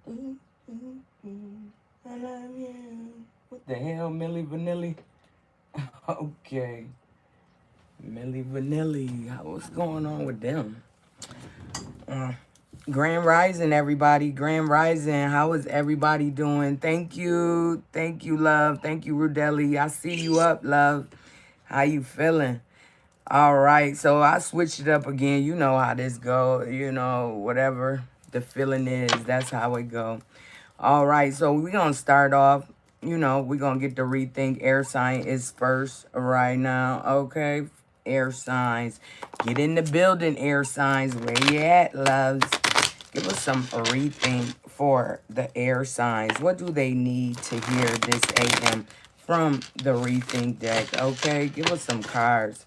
Ooh, ooh, ooh, I love you. What the hell, Millie Vanilli? Okay. Millie Vanilli. What's going on with them? Uh, Grand Rising, everybody. Grand Rising. How is everybody doing? Thank you. Thank you, love. Thank you, Rudelli. I see you up, love. How you feeling? All right. So I switched it up again. You know how this go. You know, whatever the feeling is, that's how it go. All right. So we're going to start off. You know, we're going to get the rethink. Air sign is first right now. Okay. Air signs. Get in the building, air signs. Where you at, loves? Give us some rethink for the air signs. What do they need to hear this AM from the rethink deck? Okay, give us some cards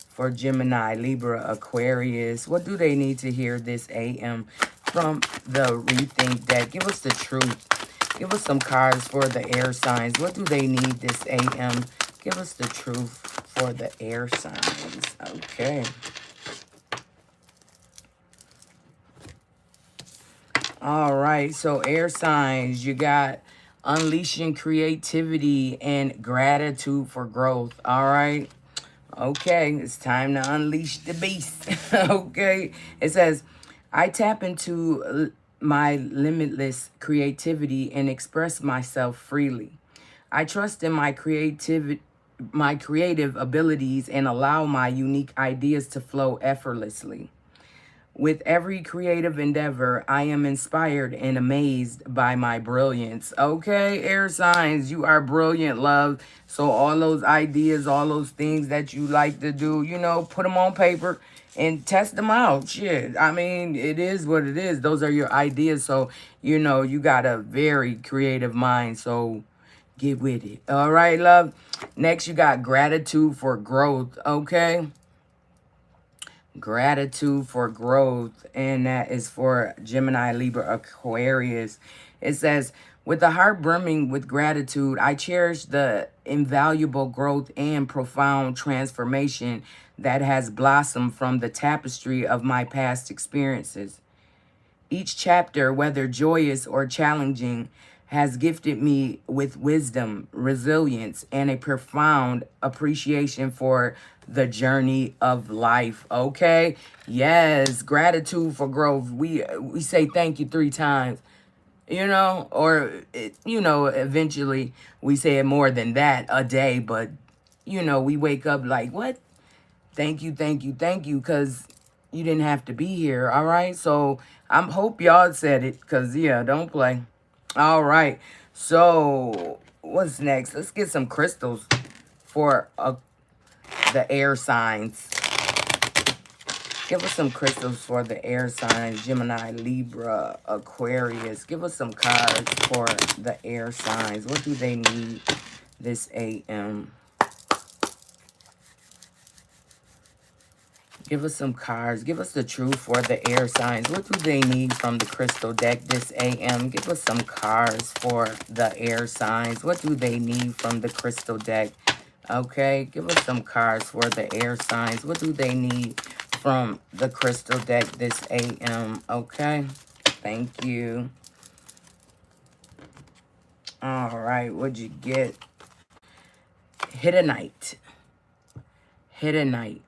for Gemini, Libra, Aquarius. What do they need to hear this AM from the rethink deck? Give us the truth. Give us some cards for the air signs. What do they need this AM? Give us the truth for the air signs. Okay. All right, so air signs, you got unleashing creativity and gratitude for growth. All right, okay, it's time to unleash the beast. Okay, it says, I tap into my limitless creativity and express myself freely. I trust in my creative abilities and allow my unique ideas to flow effortlessly. With every creative endeavor, I am inspired and amazed by my brilliance. Okay, air signs, you are brilliant, love. So all those ideas, all those things that you like to do, you know, put them on paper and test them out. Shit, I mean, it is what it is. Those are your ideas. So, you know, you got a very creative mind. So get with it. All right, love. Next, you got gratitude for growth. Okay. Gratitude for growth, and that is for Gemini, Libra, Aquarius. It says, with a heart brimming with gratitude, I cherish the invaluable growth and profound transformation that has blossomed from the tapestry of my past experiences. Each chapter, whether joyous or challenging, has gifted me with wisdom, resilience, and a profound appreciation for the journey of life. Okay? Yes, gratitude for growth. We say thank you 3 times, you know, or you know, eventually we say it more than that a day, but you know, we wake up like, what? Thank you, thank you, thank you, because you didn't have to be here, all right? So I hope y'all said it, because, yeah, don't play. All right, so what's next? Let's get some crystals for the air signs. Give us some crystals for the air signs, Gemini, Libra, Aquarius. Give us some cards for the air signs. What do they need this AM? Give us some cards. Give us the truth for the air signs. What do they need from the crystal deck this AM? Give us some cards for the air signs. What do they need from the crystal deck? Okay, give us some cards for the air signs. What do they need from the crystal deck this AM? Okay, thank you. All right, what'd you get? Hit a night. Hit a night.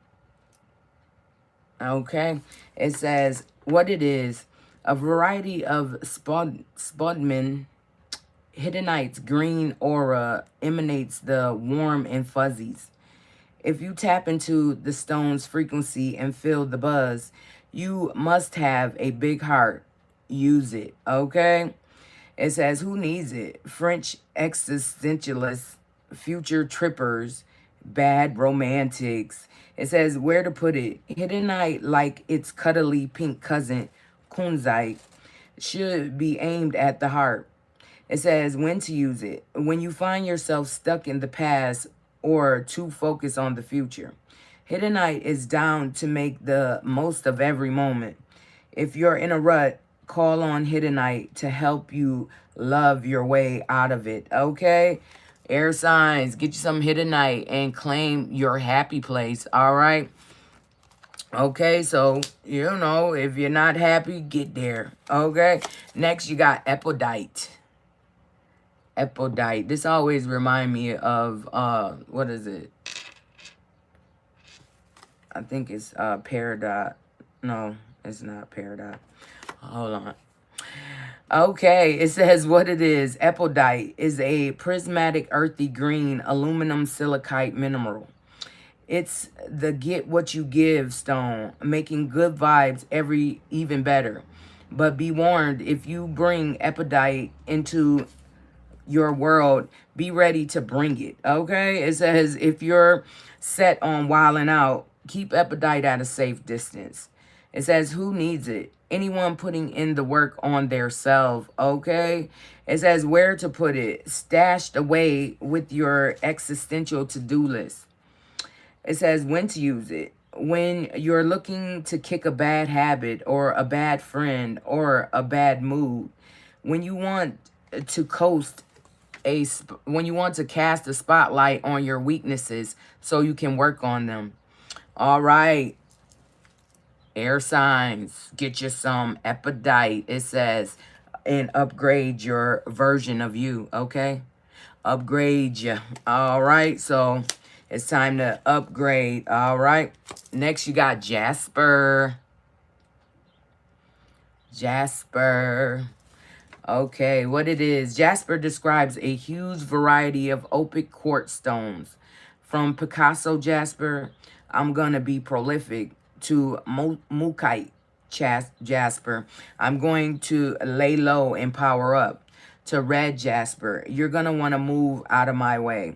Okay, it says what it is. A variety of spodman Hiddenite's green aura emanates the warm and fuzzies. If you tap into the stone's frequency and feel the buzz, you must have a big heart. Use it, okay? It says, who needs it? French existentialists, future trippers, bad romantics. It says, where to put it? Hiddenite, like its cuddly pink cousin, kunzite, should be aimed at the heart. It says when to use it. When you find yourself stuck in the past or too focused on the future. Hiddenite is down to make the most of every moment. If you're in a rut, call on Hiddenite to help you love your way out of it. Okay? Air signs, get you some Hiddenite and claim your happy place. All right? Okay, so, you know, if you're not happy, get there. Okay, next you got Epodite. Epodite. This always remind me of, what is it? I think it's, Peridot. No, it's not Peridot. Hold on. Okay, it says what it is. Epodite is a prismatic earthy green aluminum silicate mineral. It's the get what you give stone, making good vibes every even better. But be warned, if you bring epidite into your world, be ready to bring it. Okay? It says if you're set on wilding out, keep epidite at a safe distance. It says who needs it? Anyone putting in the work on their self. Okay? It says where to put it, stashed away with your existential to-do list. It says when to use it. When you're looking to kick a bad habit or a bad friend or a bad mood. When you want to when you want to cast a spotlight on your weaknesses so you can work on them. All right. Air signs. Get you some epidite. It says and upgrade your version of you. Okay. Upgrade you. All right. So it's time to upgrade. All right. Next, you got Jasper. Jasper. Okay, what it is. Jasper describes a huge variety of opaque quartz stones. From Picasso Jasper, I'm going to be prolific, to Mukite Jasper, I'm going to lay low and power up, to red Jasper, you're going to want to move out of my way.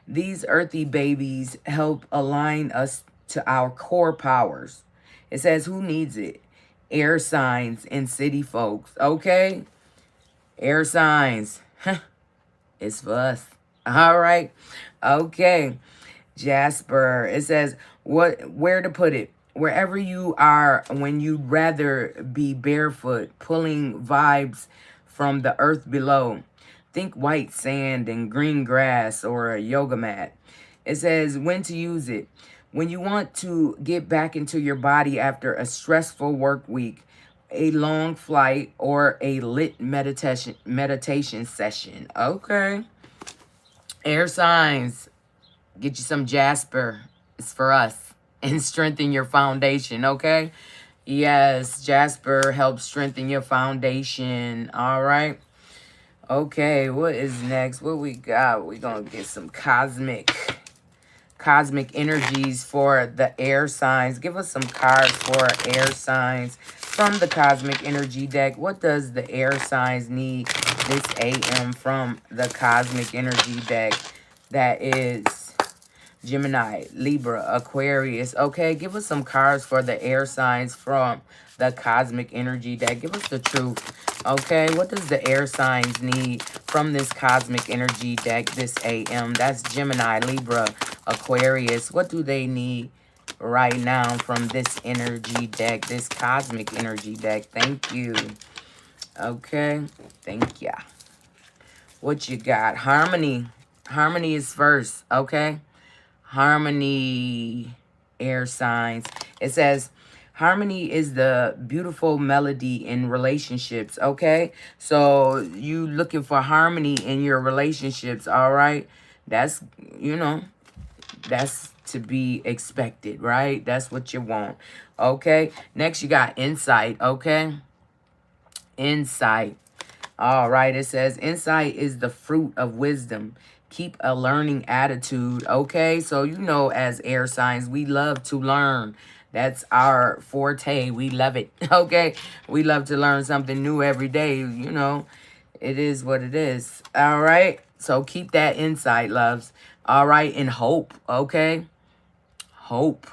These earthy babies help align us to our core powers. It says, who needs it? Air signs and city folks. Okay? Air signs. It's for us. All right. Okay. Jasper. It says, where to put it? Wherever you are when you'd rather be barefoot, pulling vibes from the earth below. Think white sand and green grass or a yoga mat. It says when to use it. When you want to get back into your body after a stressful work week, a long flight, or a lit meditation session. Okay. Air signs. Get you some Jasper. It's for us. And strengthen your foundation, okay? Yes, Jasper helps strengthen your foundation. All right. Okay, what is next? What we got? We're going to get some cosmic energies for the air signs. Give us some cards for air signs from the cosmic energy deck. What does the air signs need this AM from the cosmic energy deck? That is Gemini, Libra, Aquarius. Okay, give us some cards for the air signs from the cosmic energy deck. Give us the truth. Okay, what does the air signs need from this cosmic energy deck this AM? That's Gemini, Libra, Aquarius. What do they need right now from this energy deck, this cosmic energy deck? Thank you. Okay, thank ya. What you got? Harmony. Harmony is first, okay? Harmony, air signs. It says, harmony is the beautiful melody in relationships, okay? So you looking for harmony in your relationships, all right? That's, you know, that's to be expected, right? That's what you want, okay? Next, you got insight, okay? Insight. All right, it says, insight is the fruit of wisdom. Keep a learning attitude, okay? So, you know, as air signs, we love to learn. That's our forte. We love it, okay? We love to learn something new every day, you know. It is what it is, all right? So, keep that insight, loves. All right, and hope, okay? Hope.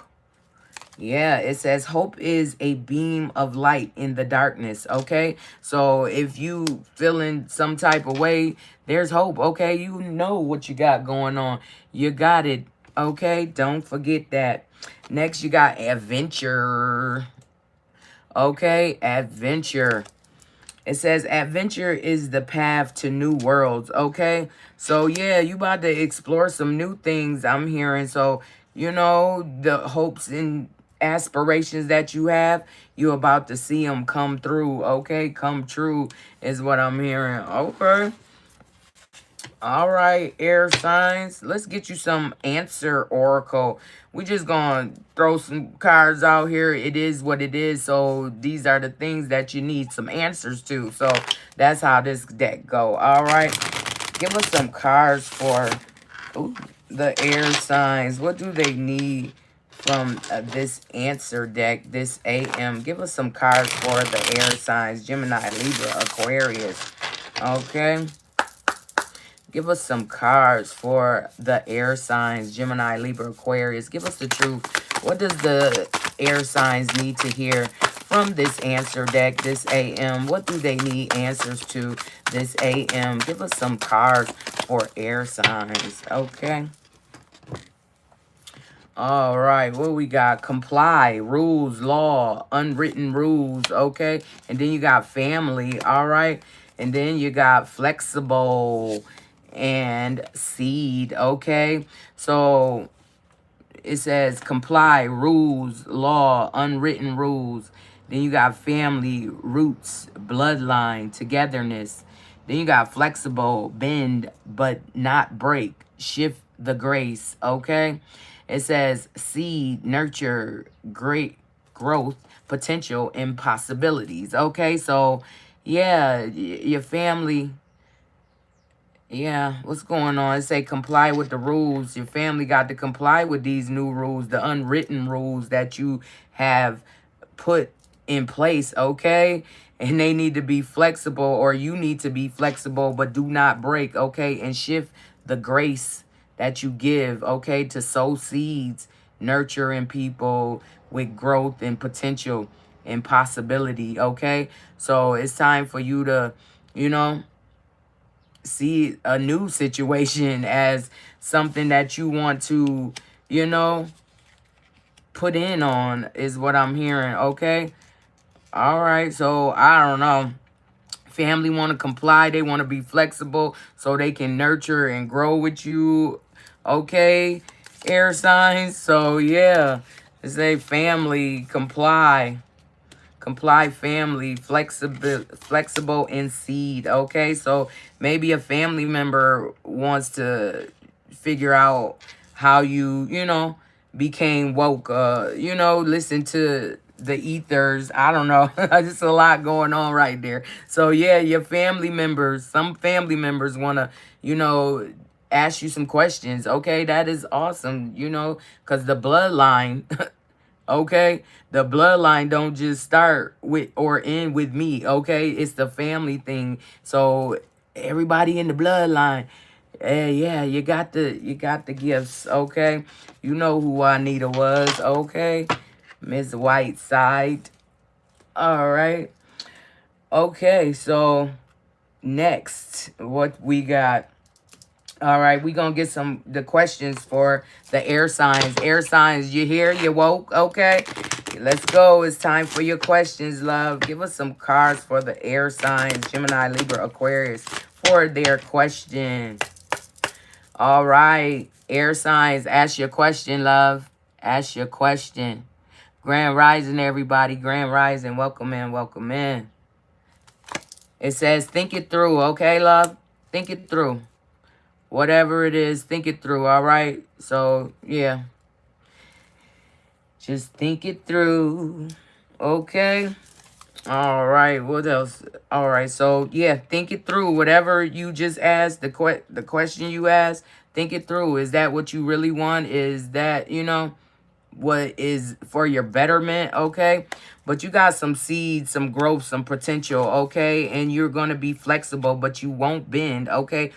Yeah, it says hope is a beam of light in the darkness, okay? So if you feeling some type of way, there's hope, okay? You know what you got going on. You got it, okay? Don't forget that. Next, you got adventure, okay? Adventure. It says adventure is the path to new worlds, okay? So, yeah, you about to explore some new things, I'm hearing. So, you know, the hopes in aspirations that you have, you're about to see them come through, okay? Come true is what I'm hearing. Okay. All right, air signs. Let's get you some answer oracle. We just gonna throw some cards out here. It is what it is. So these are the things that you need some answers to. So that's how this deck go. All right. Give us some cards for ooh, the air signs. What do they need from this answer deck, this AM? Give us some cards for the air signs. Gemini, Libra, Aquarius. Okay. Give us some cards for the air signs, Gemini, Libra, Aquarius. Give us the truth. What does the air signs need to hear from this answer deck, this AM? What do they need answers to this AM? Give us some cards for air signs, okay? All right, what we got? Comply, rules, law, unwritten rules, okay? And then you got family, all right? And then you got flexible and seed, okay? So it says comply, rules, law, unwritten rules. Then you got family, roots, bloodline, togetherness. Then you got flexible, bend, but not break, shift the grace, okay? It says seed, nurture, great growth, potential, and possibilities, okay? So, yeah, your family... Yeah, what's going on? It say comply with the rules. Your family got to comply with these new rules, the unwritten rules that you have put in place, okay? And they need to be flexible, or you need to be flexible, but do not break, okay? And shift the grace that you give, okay, to sow seeds, nurturing people with growth and potential and possibility, okay? So it's time for you to, you know, see a new situation as something that you want to, you know, put in on is what I'm hearing, okay? All right, so I don't know. Family want to comply. They want to be flexible so they can nurture and grow with you, okay? Air signs. So, yeah, they say family, comply. Comply family, flexible and seed, okay? So maybe a family member wants to figure out how you know, became woke, you know, listen to the ethers. I don't know. Just a lot going on right there. So yeah, your family members, some family members want to, you know, ask you some questions, okay? That is awesome, you know, because the bloodline okay? The bloodline don't just start with or end with me, okay? It's the family thing. So everybody in the bloodline, yeah, you got the gifts, okay? You know who Juanita was, okay? Miss Whiteside. All right. Okay, so next, what we got? All right, we gonna get the questions for the air signs. Air signs, you here? You woke? Okay. Let's go. It's time for your questions, love. Give us some cards for the air signs, Gemini, Libra, Aquarius, for their questions. All right. Air signs, ask your question, love. Ask your question. Grand Rising, everybody. Grand Rising. Welcome in. Welcome in. It says, think it through, okay, love? Think it through. Whatever it is, think it through, all right? So, yeah. Just think it through, okay? All right, what else? All right, so, yeah, think it through. Whatever you just asked, the question you asked, think it through. Is that what you really want? Is that, you know, what is for your betterment, okay? But you got some seeds, some growth, some potential, okay? And you're going to be flexible, but you won't bend, okay?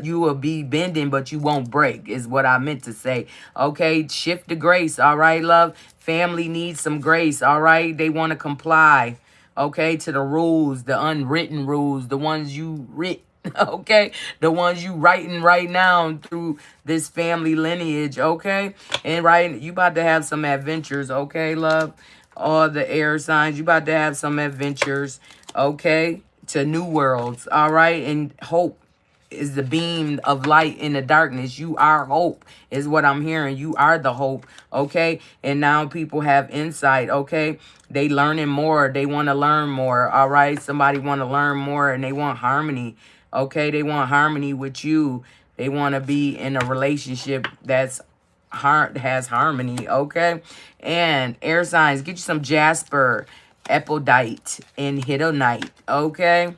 You will be bending, but you won't break, is what I meant to say. Okay, shift the grace, all right, love? Family needs some grace, all right? They want to comply, okay, to the rules, the unwritten rules, the ones you writ, okay? The ones you writing right now through this family lineage, okay? And right, you about to have some adventures, okay, love? All the air signs, you about to have some adventures, okay? To new worlds, all right? And hope. is the beam of light in the darkness. You are hope, is what I'm hearing. You are the hope, okay? And now people have insight, okay? They learning more. They want to learn more, all right? Somebody want to learn more, and they want harmony, okay? They want harmony with you. They want to be in a relationship that's has harmony, okay? And air signs, get you some jasper, epodite, and hidonite, okay?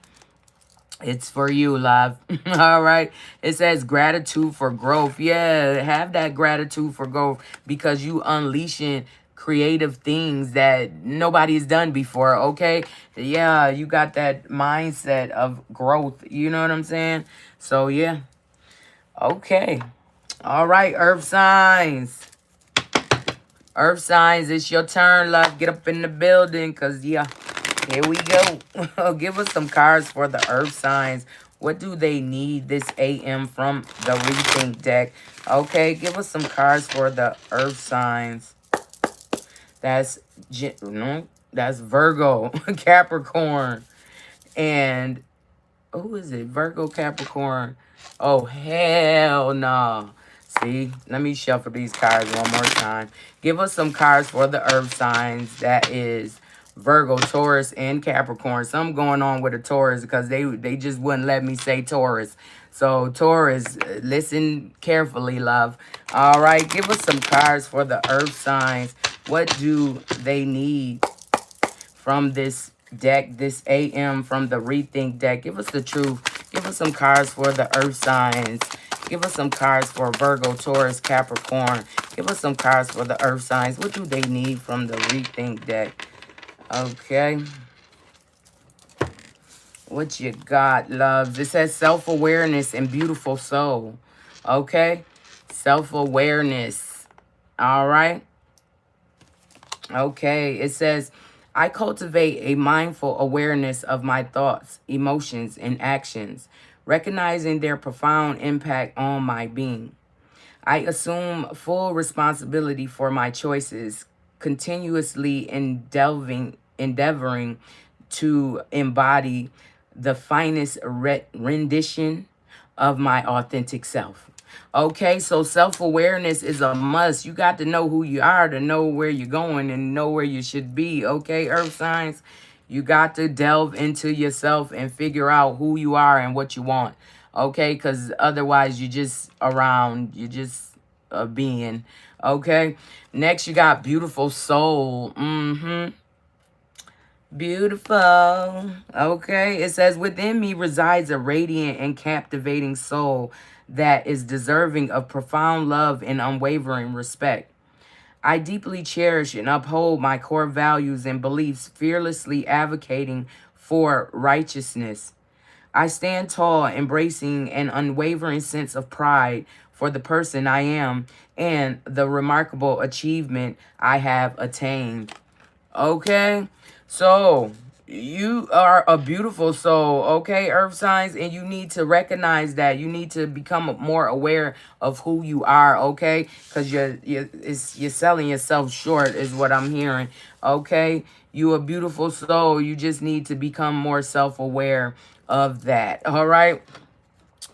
It's for you, love. All right. It says gratitude for growth. Yeah, have that gratitude for growth because you unleashing creative things that nobody's done before, okay? Yeah, you got that mindset of growth. You know what I'm saying? So, yeah. Okay. All right, earth signs. Earth signs, it's your turn, love. Get up in the building because, yeah. Here we go. Give us some cards for the earth signs. What do they need this AM from the Rethink deck? Okay, give us some cards for the earth signs. That's no, that's Virgo, Capricorn, and who is it? Virgo, Capricorn. Oh, hell no. See, let me shuffle these cards one more time. Give us some cards for the earth signs. That is Virgo, Taurus, and Capricorn. Something going on with the Taurus because they just wouldn't let me say Taurus. So, Taurus, listen carefully, love. All right, give us some cards for the earth signs. What do they need from this deck, this AM from the Rethink deck? Give us the truth. Give us some cards for the earth signs. Give us some cards for Virgo, Taurus, Capricorn. Give us some cards for the earth signs. What do they need from the Rethink deck? Okay. What you got, loves? It says self-awareness and beautiful soul. Okay. Self-awareness. All right. Okay. It says, I cultivate a mindful awareness of my thoughts, emotions, and actions, recognizing their profound impact on my being. I assume full responsibility for my choices, continuously endeavoring to embody the finest rendition of my authentic self. Okay, so self-awareness is a must. You got to know who you are to know where you're going and know where you should be. Okay, earth signs, you got to delve into yourself and figure out who you are and what you want. Okay, because otherwise you just around, you just a being. Okay, next you got beautiful soul. Beautiful. Okay. It says, within me resides a radiant and captivating soul that is deserving of profound love and unwavering respect. I deeply cherish and uphold my core values and beliefs, fearlessly advocating for righteousness. I stand tall, embracing an unwavering sense of pride for the person I am and the remarkable achievement I have attained. Okay, so you are a beautiful soul, okay, earth signs, and you need to recognize that. You need to become more aware of who you are, okay, because you're selling yourself short is what I'm hearing. Okay, you a beautiful soul. You just need to become more self-aware of that. All right,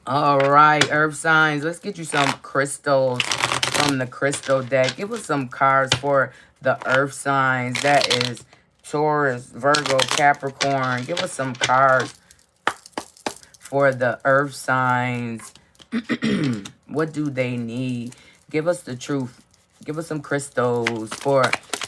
earth signs, let's get you some crystals from the crystal deck. Give us some cards for the earth signs. That is Taurus, Virgo, Capricorn. Give us some cards for the earth signs. What do they need? Give us the truth. Give us some crystals for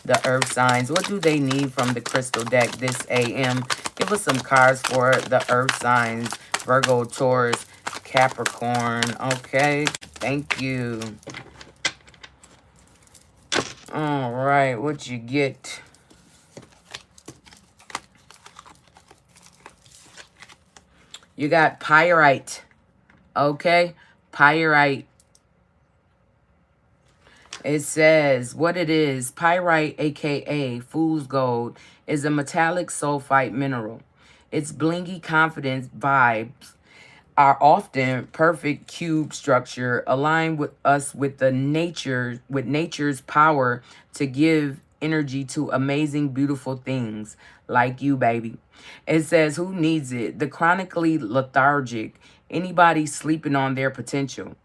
the earth signs. What do they need from the crystal deck this AM? Give us some cards for the earth signs. Virgo, Taurus, Capricorn. Okay. Thank you. All right. What you get? You got pyrite. Okay. Pyrite. It says what it is. Pyrite, aka fool's gold, is a metallic sulfite mineral. Its blingy confidence vibes are often perfect cube structure, align with us with nature's power to give energy to amazing, beautiful things like you, baby. It says, who needs it? The chronically lethargic Anybody sleeping on their potential.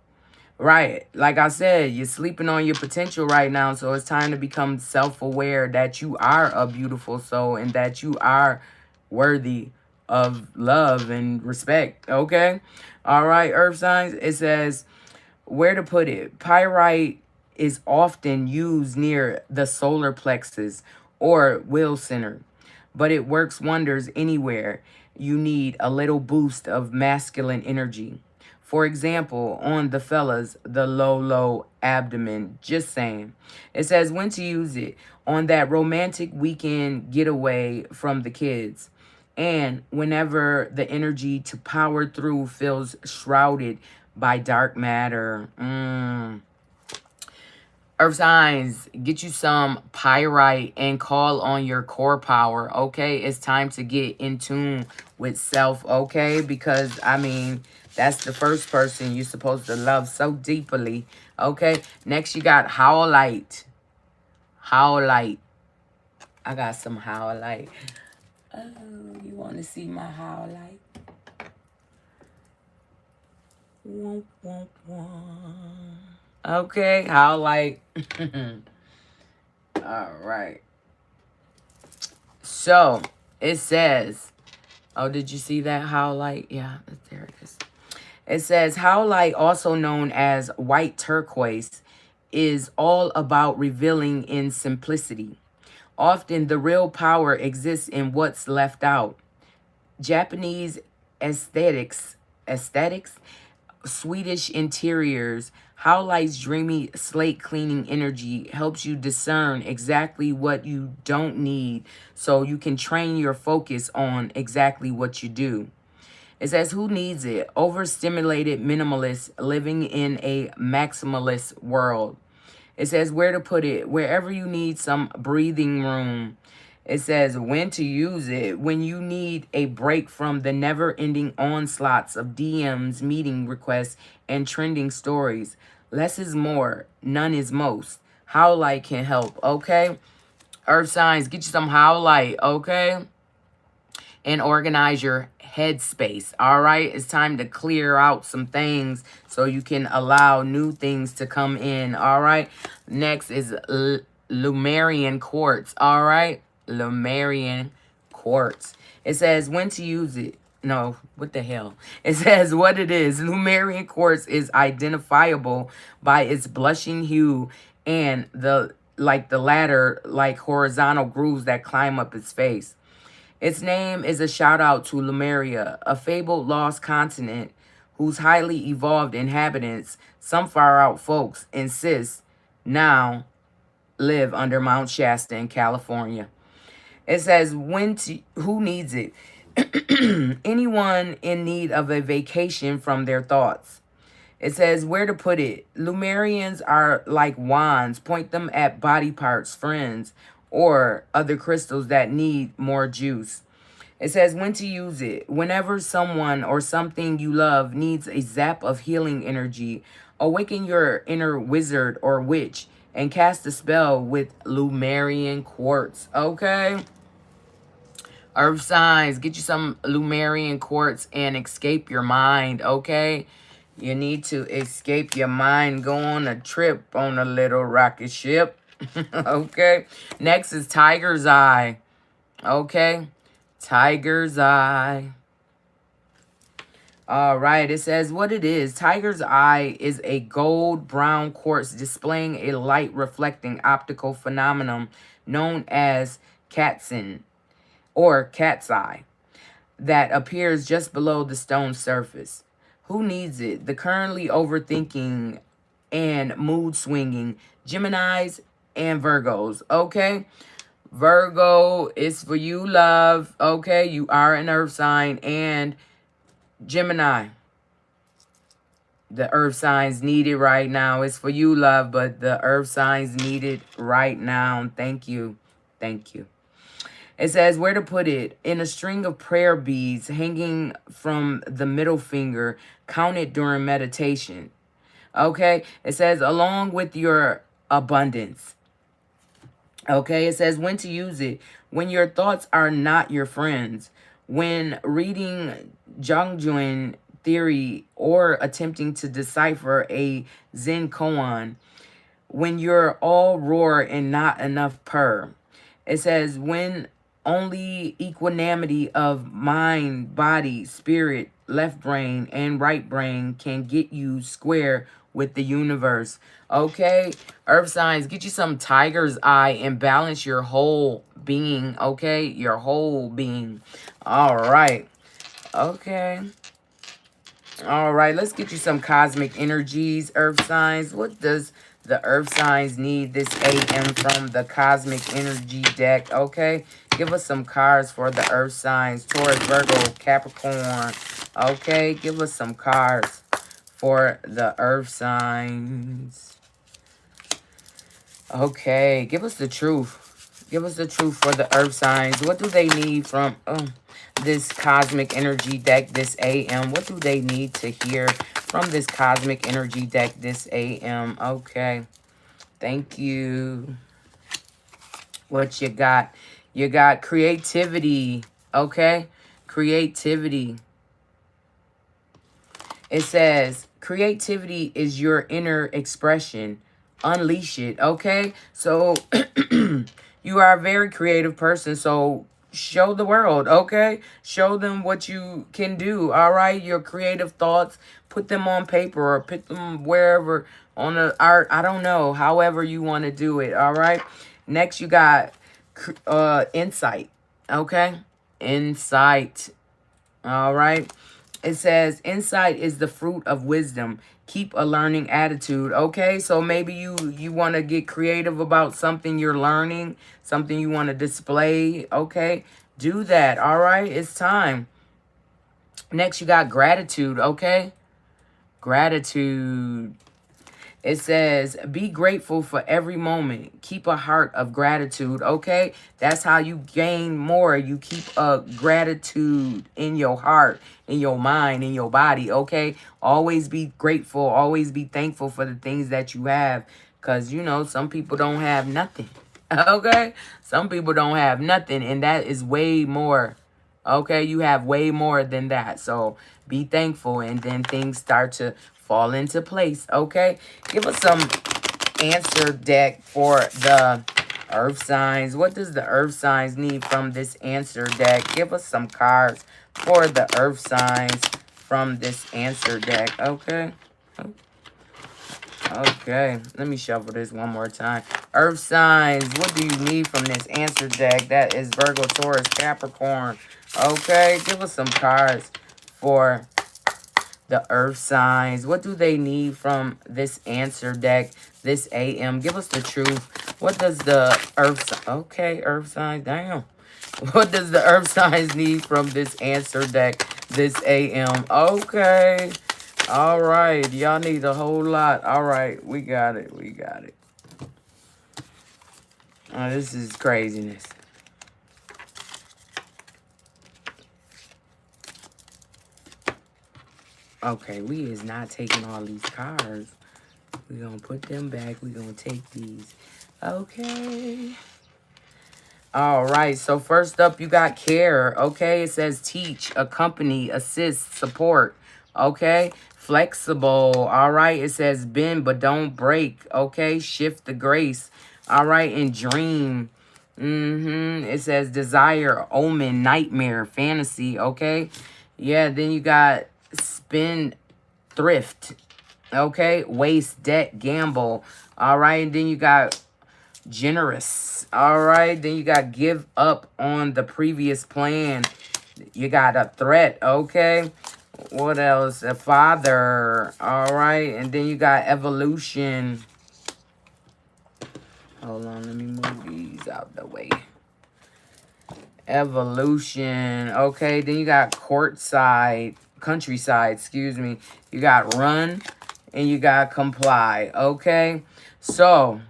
Right. Like I said, you're sleeping on your potential right now. So it's time to become self-aware that you are a beautiful soul and that you are worthy of love and respect. Okay? All right, Earth signs. It says, where to put it? Pyrite is often used near the solar plexus or will center, but it works wonders anywhere you need a little boost of masculine energy. For example, on the fellas, the low abdomen. Just saying. It says when to use it on that romantic weekend getaway from the kids. And whenever the energy to power through feels shrouded by dark matter. Earth signs, get you some pyrite and call on your core power, okay? It's time to get in tune with self, okay? Because, I mean, that's the first person you're supposed to love so deeply, okay? Next, you got howlite. Howlite. I got some howlite. Oh, you want to see my howlite? Womp, womp, womp. Okay, howlite. All right. So, it says, oh, did you see that howlite? Yeah, there it is. It says, howlite, also known as white turquoise, is all about revealing in simplicity. Often, the real power exists in what's left out. Japanese aesthetics, Swedish interiors, Howlight's dreamy slate cleaning energy helps you discern exactly what you don't need so you can train your focus on exactly what you do. It says, who needs it? Overstimulated minimalists living in a maximalist world. It says where to put it. Wherever you need some breathing room. It says when to use it. When you need a break from the never-ending onslaughts of DMs, meeting requests, and trending stories. Less is more. None is most. Howlite can help, okay? Earth signs, get you some howlite, okay? And organize your headspace. All right, it's time to clear out some things so you can allow new things to come in. All right, next is Lumerian quartz. All right, Lumerian quartz. It says when to use it. No, what the hell? It says what it is. Lumerian quartz is identifiable by its blushing hue and the ladder like horizontal grooves that climb up its face. Its name is a shout out to Lemuria, a fabled lost continent whose highly evolved inhabitants, some far out folks, insist now live under Mount Shasta in California. It says who needs it? Anyone in need of a vacation from their thoughts. It says where to put it. Lumerians are like wands. Point them at body parts, friends, or other crystals that need more juice. It says when to use it. Whenever someone or something you love needs a zap of healing energy, awaken your inner wizard or witch and cast a spell with Lumerian quartz. Okay? Earth signs, get you some Lumerian quartz and escape your mind. Okay? You need to escape your mind. Go on a trip on a little rocket ship. Okay? Next is Tiger's Eye. Okay? Tiger's Eye. All right, it says what it is. Tiger's Eye is a gold brown quartz displaying a light reflecting optical phenomenon known as catsin or cat's eye that appears just below the stone's surface. Who needs it? The currently overthinking and mood swinging Geminis and Virgos. Okay? Virgo is for you, love. Okay? You are an earth sign. And Gemini. The earth signs need it right now. It's for you, love, but the earth signs need it right now. Thank you. Thank you. It says where to put it. In a string of prayer beads hanging from the middle finger, counted during meditation. Okay? It says along with your abundance. Okay? It says when to use it. When your thoughts are not your friends. When reading Jongjun theory or attempting to decipher a Zen koan when you're all roar and not enough purr. It says, when only equanimity of mind, body, spirit, left brain, and right brain can get you square with the universe. Okay, earth signs, get you some tiger's eye and balance your whole being. Okay, your whole being. All right. Okay. All right, let's get you some cosmic energies, earth signs. What does the earth signs need this AM from the cosmic energy deck? Okay, give us some cards for the earth signs. Taurus, Virgo, Capricorn. Okay, give us some cards for the earth signs. Okay, give us the truth. Give us the truth for the earth signs. What do they need from this cosmic energy deck this AM? What do they need to hear from this cosmic energy deck this AM? Okay, thank you. What you got? You got creativity. Okay, creativity. It says creativity is your inner expression. Unleash it. Okay, so you are a very creative person, so show the world. Okay, show them what you can do. All right, your creative thoughts, put them on paper or put them wherever on the art. I don't know, however you want to do it. All right, next you got insight. Okay, insight. All right. It says, insight is the fruit of wisdom. Keep a learning attitude. Okay, so maybe you want to get creative about something you're learning, something you want to display. Okay, do that. All right, it's time. Next, you got gratitude. Okay, gratitude. It says, be grateful for every moment. Keep a heart of gratitude, okay? That's how you gain more. You keep a gratitude in your heart, in your mind, in your body, okay? Always be grateful. Always be thankful for the things that you have. Because, you know, some people don't have nothing, okay? Some people don't have nothing, and that is way more. Okay, you have way more than that. So be thankful, and then things start to fall into place. Okay, give us some answer deck for the earth signs. What does the earth signs need from this answer deck? Give us some cards for the earth signs from this answer deck. Okay. Okay, let me shuffle this one more time. Earth signs, what do you need from this answer deck? That is Virgo, Taurus, Capricorn. Okay, give us some cards for the earth signs. What do they need from this answer deck this AM? Give us the truth. What does the earth... Okay, earth signs, damn. What does the earth signs need from this answer deck this AM? Okay. All right, y'all need a whole lot. All right, we got it. We got it. Oh, this is craziness. Okay, we is not taking all these cards. We're going to put them back. We're going to take these. Okay. All right, so first up, you got care. Okay, it says teach, accompany, assist, support. Okay, flexible. All right, it says bend but don't break. Okay, shift the grace. All right, and dream. It says desire, omen, nightmare, fantasy. Okay, yeah, then you got spend, thrift. Okay, waste, debt, gamble. All right, and then you got generous. All right, then you got give up on the previous plan. You got a threat. Okay, what else? A father. All right, and then you got evolution. Hold on, let me move these out the way. Evolution. Okay, then you got courtside, countryside, excuse me. You got run and you got comply. Okay, so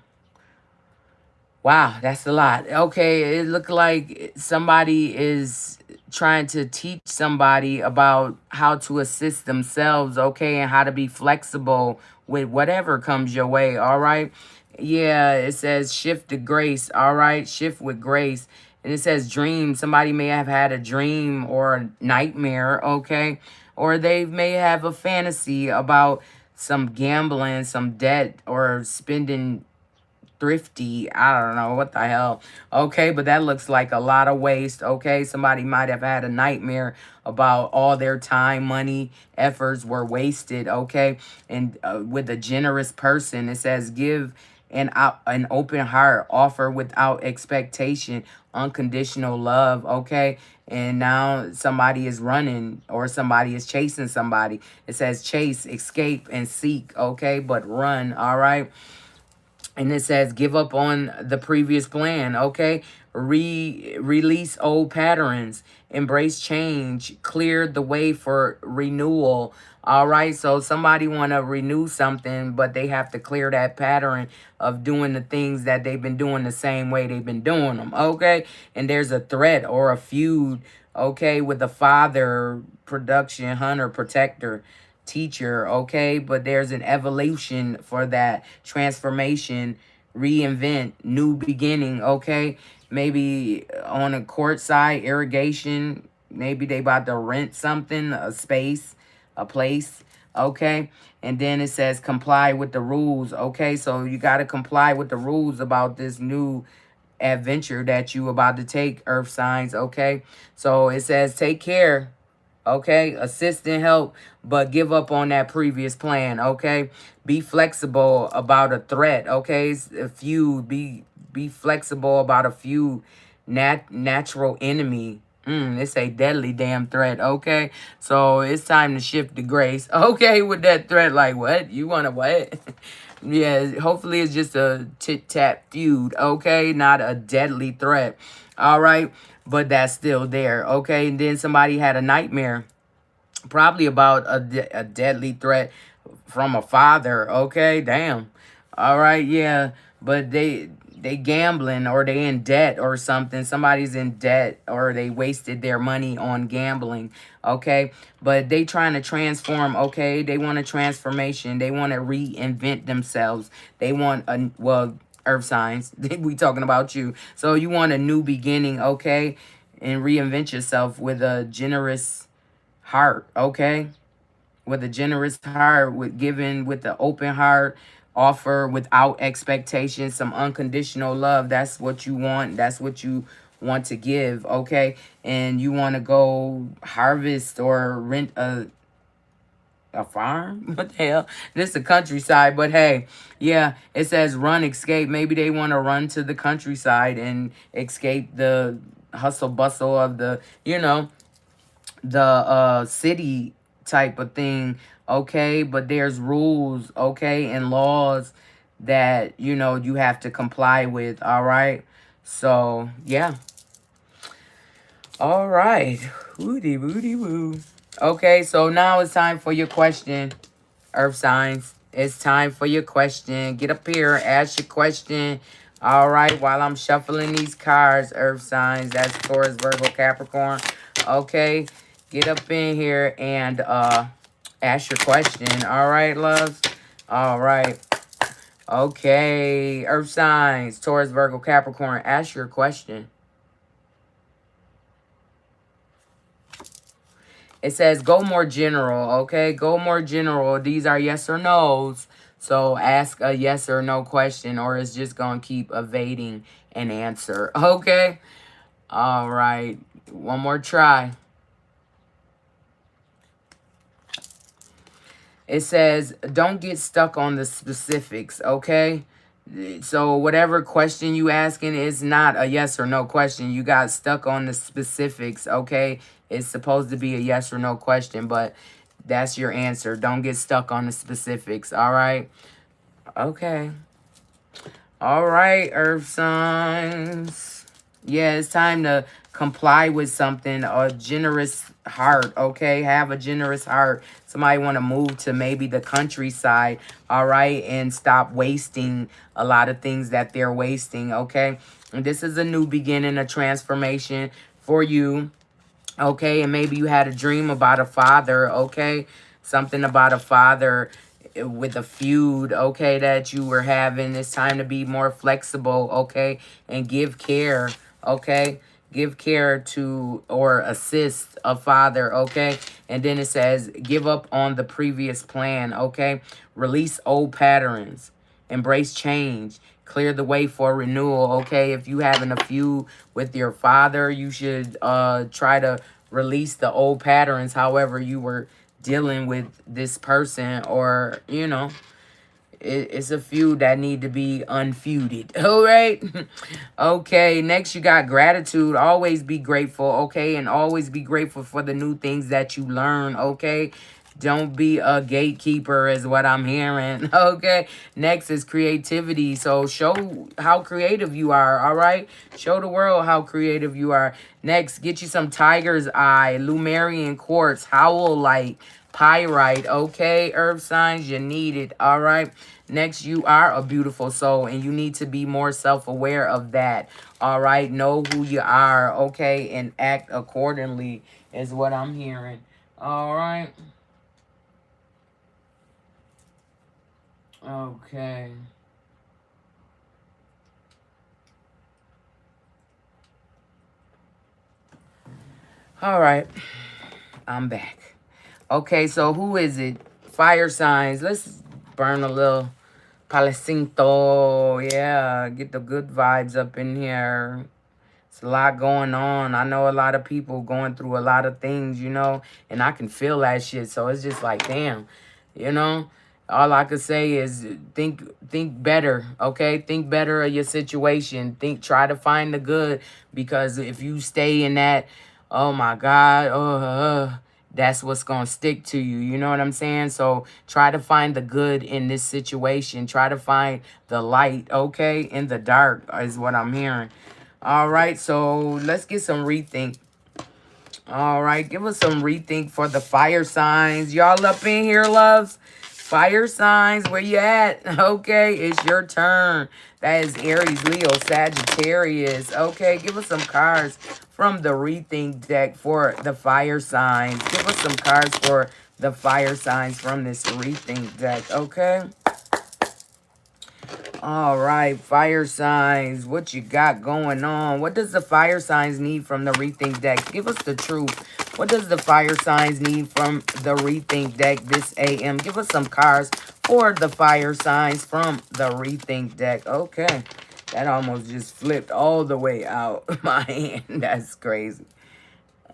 wow, that's a lot. Okay, it looked like somebody is trying to teach somebody about how to assist themselves, okay, and how to be flexible with whatever comes your way, all right? Yeah, it says shift to grace, all right? Shift with grace. And it says dream. Somebody may have had a dream or a nightmare, okay? or they may have a fantasy about some gambling, some debt, or spending thrifty. I don't know what the hell. Okay, but that looks like a lot of waste. Okay, somebody might have had a nightmare about all their time, money, efforts were wasted. Okay, and with a generous person, it says give an open heart, offer without expectation, unconditional love. Okay, and now somebody is running or somebody is chasing somebody. It says chase, escape, and seek. Okay, but run. All right. And it says give up on the previous plan. Okay, release old patterns, embrace change, clear the way for renewal. All right, so somebody want to renew something, but they have to clear that pattern of doing the things that they've been doing the same way they've been doing them. Okay, and there's a threat or a feud, okay, with the father, production, hunter, protector, teacher. Okay, but there's an evolution for that transformation, reinvent, new beginning. Okay, maybe on a court side, irrigation, maybe they about to rent something, a space, a place. Okay, and then it says comply with the rules. Okay, so you got to comply with the rules about this new adventure that you about to take, earth signs. Okay, so it says take care. Okay, assist and help, but give up on that previous plan. Okay, be flexible about a threat. Okay, a feud. Be flexible about a feud. Natural enemy. It's a deadly damn threat. Okay, so it's time to shift to grace. Okay, with that threat, like what you want to what? Yeah, hopefully it's just a tit-tat feud. Okay, not a deadly threat. All right, but that's still there. Okay, and then somebody had a nightmare, probably about a deadly threat from a father. Okay, damn. All right, yeah, but they gambling or they in debt or something. Somebody's in debt or they wasted their money on gambling. Okay, but they trying to transform. Okay, they want a transformation. They want to reinvent themselves. They want a, well, earth signs. We talking about you. So you want a new beginning. Okay, and reinvent yourself with a generous heart. Okay, with a generous heart, with giving, with the open heart, offer without expectation, some unconditional love. That's what you want. That's what you want to give. Okay, and you want to go harvest or rent a farm. What the hell? This is the countryside, but hey, yeah, it says run, escape. Maybe they want to run to the countryside and escape the hustle bustle of the, the city type of thing. Okay, but there's rules, okay, and laws that you have to comply with. All right, so yeah. All right, woody woody woo. Okay, so now it's time for your question, earth signs. It's time for your question. Get up here, ask your question. All right, while I'm shuffling these cards, earth signs, that's Taurus, Virgo, Capricorn. Okay, get up in here and ask your question. All right, loves. All right. Okay, earth signs, Taurus, Virgo, Capricorn, ask your question. It says go more general, okay? Go more general. These are yes or no's. So ask a yes or no question or it's just going to keep evading an answer, okay? All right. One more try. It says don't get stuck on the specifics, okay? So whatever question you asking is not a yes or no question. You got stuck on the specifics, okay? It's supposed to be a yes or no question, but that's your answer. Don't get stuck on the specifics, all right? Okay. All right, earth signs. Yeah, it's time to comply with something. A generous heart, okay? Have a generous heart. Somebody want to move to maybe the countryside, all right? And stop wasting a lot of things that they're wasting, okay? And this is a new beginning, a transformation for you, okay? And maybe you had a dream about a father, okay? Something about a father with a feud, okay, that you were having. It's time to be more flexible, okay? And give care, okay? Give care to or assist a father, okay? And then it says, give up on the previous plan, okay? Release old patterns. Embrace change. Clear the way for renewal, okay? If you having a feud with your father, you should try to release the old patterns, however you were dealing with this person, or, you know, it's a feud that need to be unfeuded. All right. Okay. Next, you got gratitude. Always be grateful. Okay. And always be grateful for the new things that you learn. Okay. Don't be a gatekeeper is what I'm hearing. Okay. Next is creativity. So show how creative you are. All right. Show the world how creative you are. Next, get you some tiger's eye, Lumerian quartz, howl light, pyrite. Okay. Earth signs, you need it. All right. Next, you are a beautiful soul, and you need to be more self-aware of that. All right. Know who you are. Okay. And act accordingly is what I'm hearing. All right. Okay. All right. I'm back. Okay, so who is it? Fire signs. Let's burn a little Palacinto. Yeah, get the good vibes up in here. It's a lot going on. I know a lot of people going through a lot of things, you know, and I can feel that shit. So it's just like, damn, you know. All I could say is think better, okay? Think better of your situation. Try to find the good, because if you stay in that, oh my God, that's what's going to stick to you. You know what I'm saying? So try to find the good in this situation. Try to find the light, okay? In the dark is what I'm hearing. All right, so let's get some rethink. All right, give us some rethink for the fire signs. Y'all up in here, loves? Fire signs, where you at? Okay, it's your turn. That is Aries, Leo, Sagittarius. Okay, give us some cards from the rethink deck for the fire signs. Give us some cards for the fire signs from this rethink deck, okay? All right, fire signs. What you got going on? What does the fire signs need from the rethink deck? Give us the truth. What does the fire signs need from the rethink deck this AM? Give us some cards for the fire signs from the rethink deck. Okay, that almost just flipped all the way out my hand. That's crazy.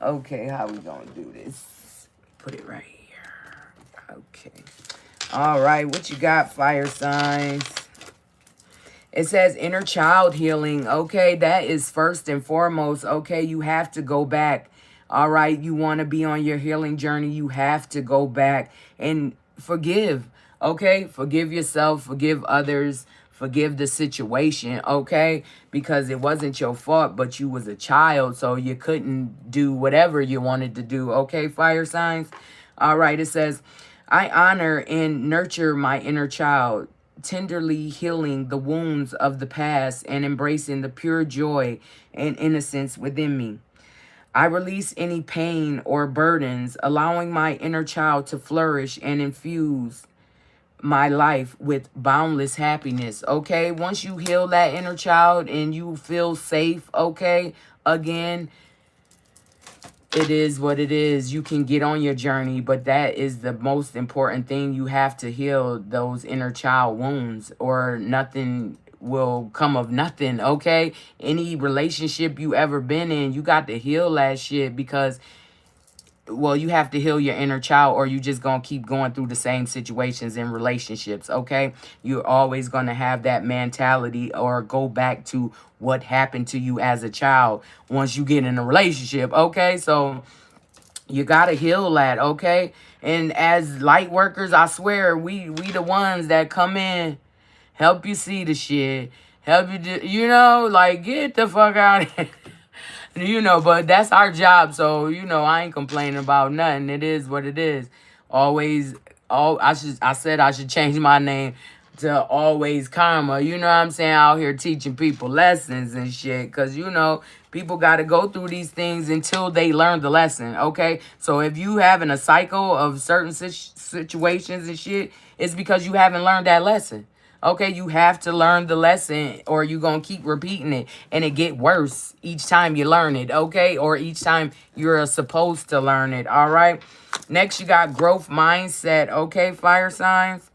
Okay, how we gonna do this? Put it right here. Okay. All right, what you got, fire signs? It says inner child healing. Okay, that is first and foremost. Okay, you have to go back. All right, you want to be on your healing journey. You have to go back and forgive. Okay, forgive yourself, forgive others, forgive the situation. Okay, because it wasn't your fault, but you was a child, so you couldn't do whatever you wanted to do. Okay, fire signs. All right, it says, I honor and nurture my inner child, tenderly healing the wounds of the past and embracing the pure joy and innocence within me. I release any pain or burdens, allowing my inner child to flourish and infuse my life with boundless happiness. Okay, once you heal that inner child and you feel safe, okay, again, it is what it is. You can get on your journey, but that is the most important thing. You have to heal those inner child wounds, or nothing will come of nothing, okay? Any relationship you ever been in, you got to heal that shit, because, well, you have to heal your inner child, or you just gonna keep going through the same situations in relationships, okay? You're always gonna have that mentality, or go back to what happened to you as a child once you get in a relationship, okay? So you gotta heal that, okay? And as light workers, I swear, we the ones that come in, help you see the shit, help you do, you know, like, get the fuck out of here. You know, but that's our job. So, you know, I ain't complaining about nothing. It is what it is. Always, I said I should change my name to Always Karma. You know what I'm saying? Out here teaching people lessons and shit. Because, you know, people got to go through these things until they learn the lesson, okay? So if you having a cycle of certain situations and shit, it's because you haven't learned that lesson. Okay, you have to learn the lesson, or you going to keep repeating it, and it get worse each time you learn it, okay? Or each time you're supposed to learn it, all right? Next, you got growth mindset. Okay, fire signs.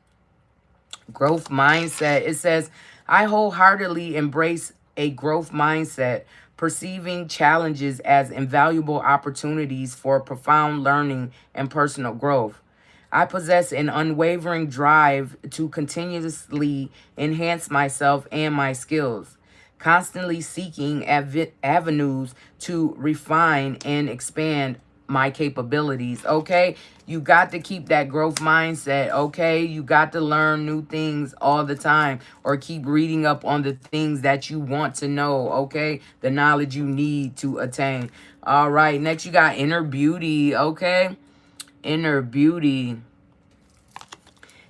Growth mindset. It says, I wholeheartedly embrace a growth mindset, perceiving challenges as invaluable opportunities for profound learning and personal growth. I possess an unwavering drive to continuously enhance myself and my skills, constantly seeking avenues to refine and expand my capabilities. Okay, you got to keep that growth mindset. Okay, you got to learn new things all the time, or keep reading up on the things that you want to know. Okay, the knowledge you need to attain. All right, next you got inner beauty. Okay, inner beauty.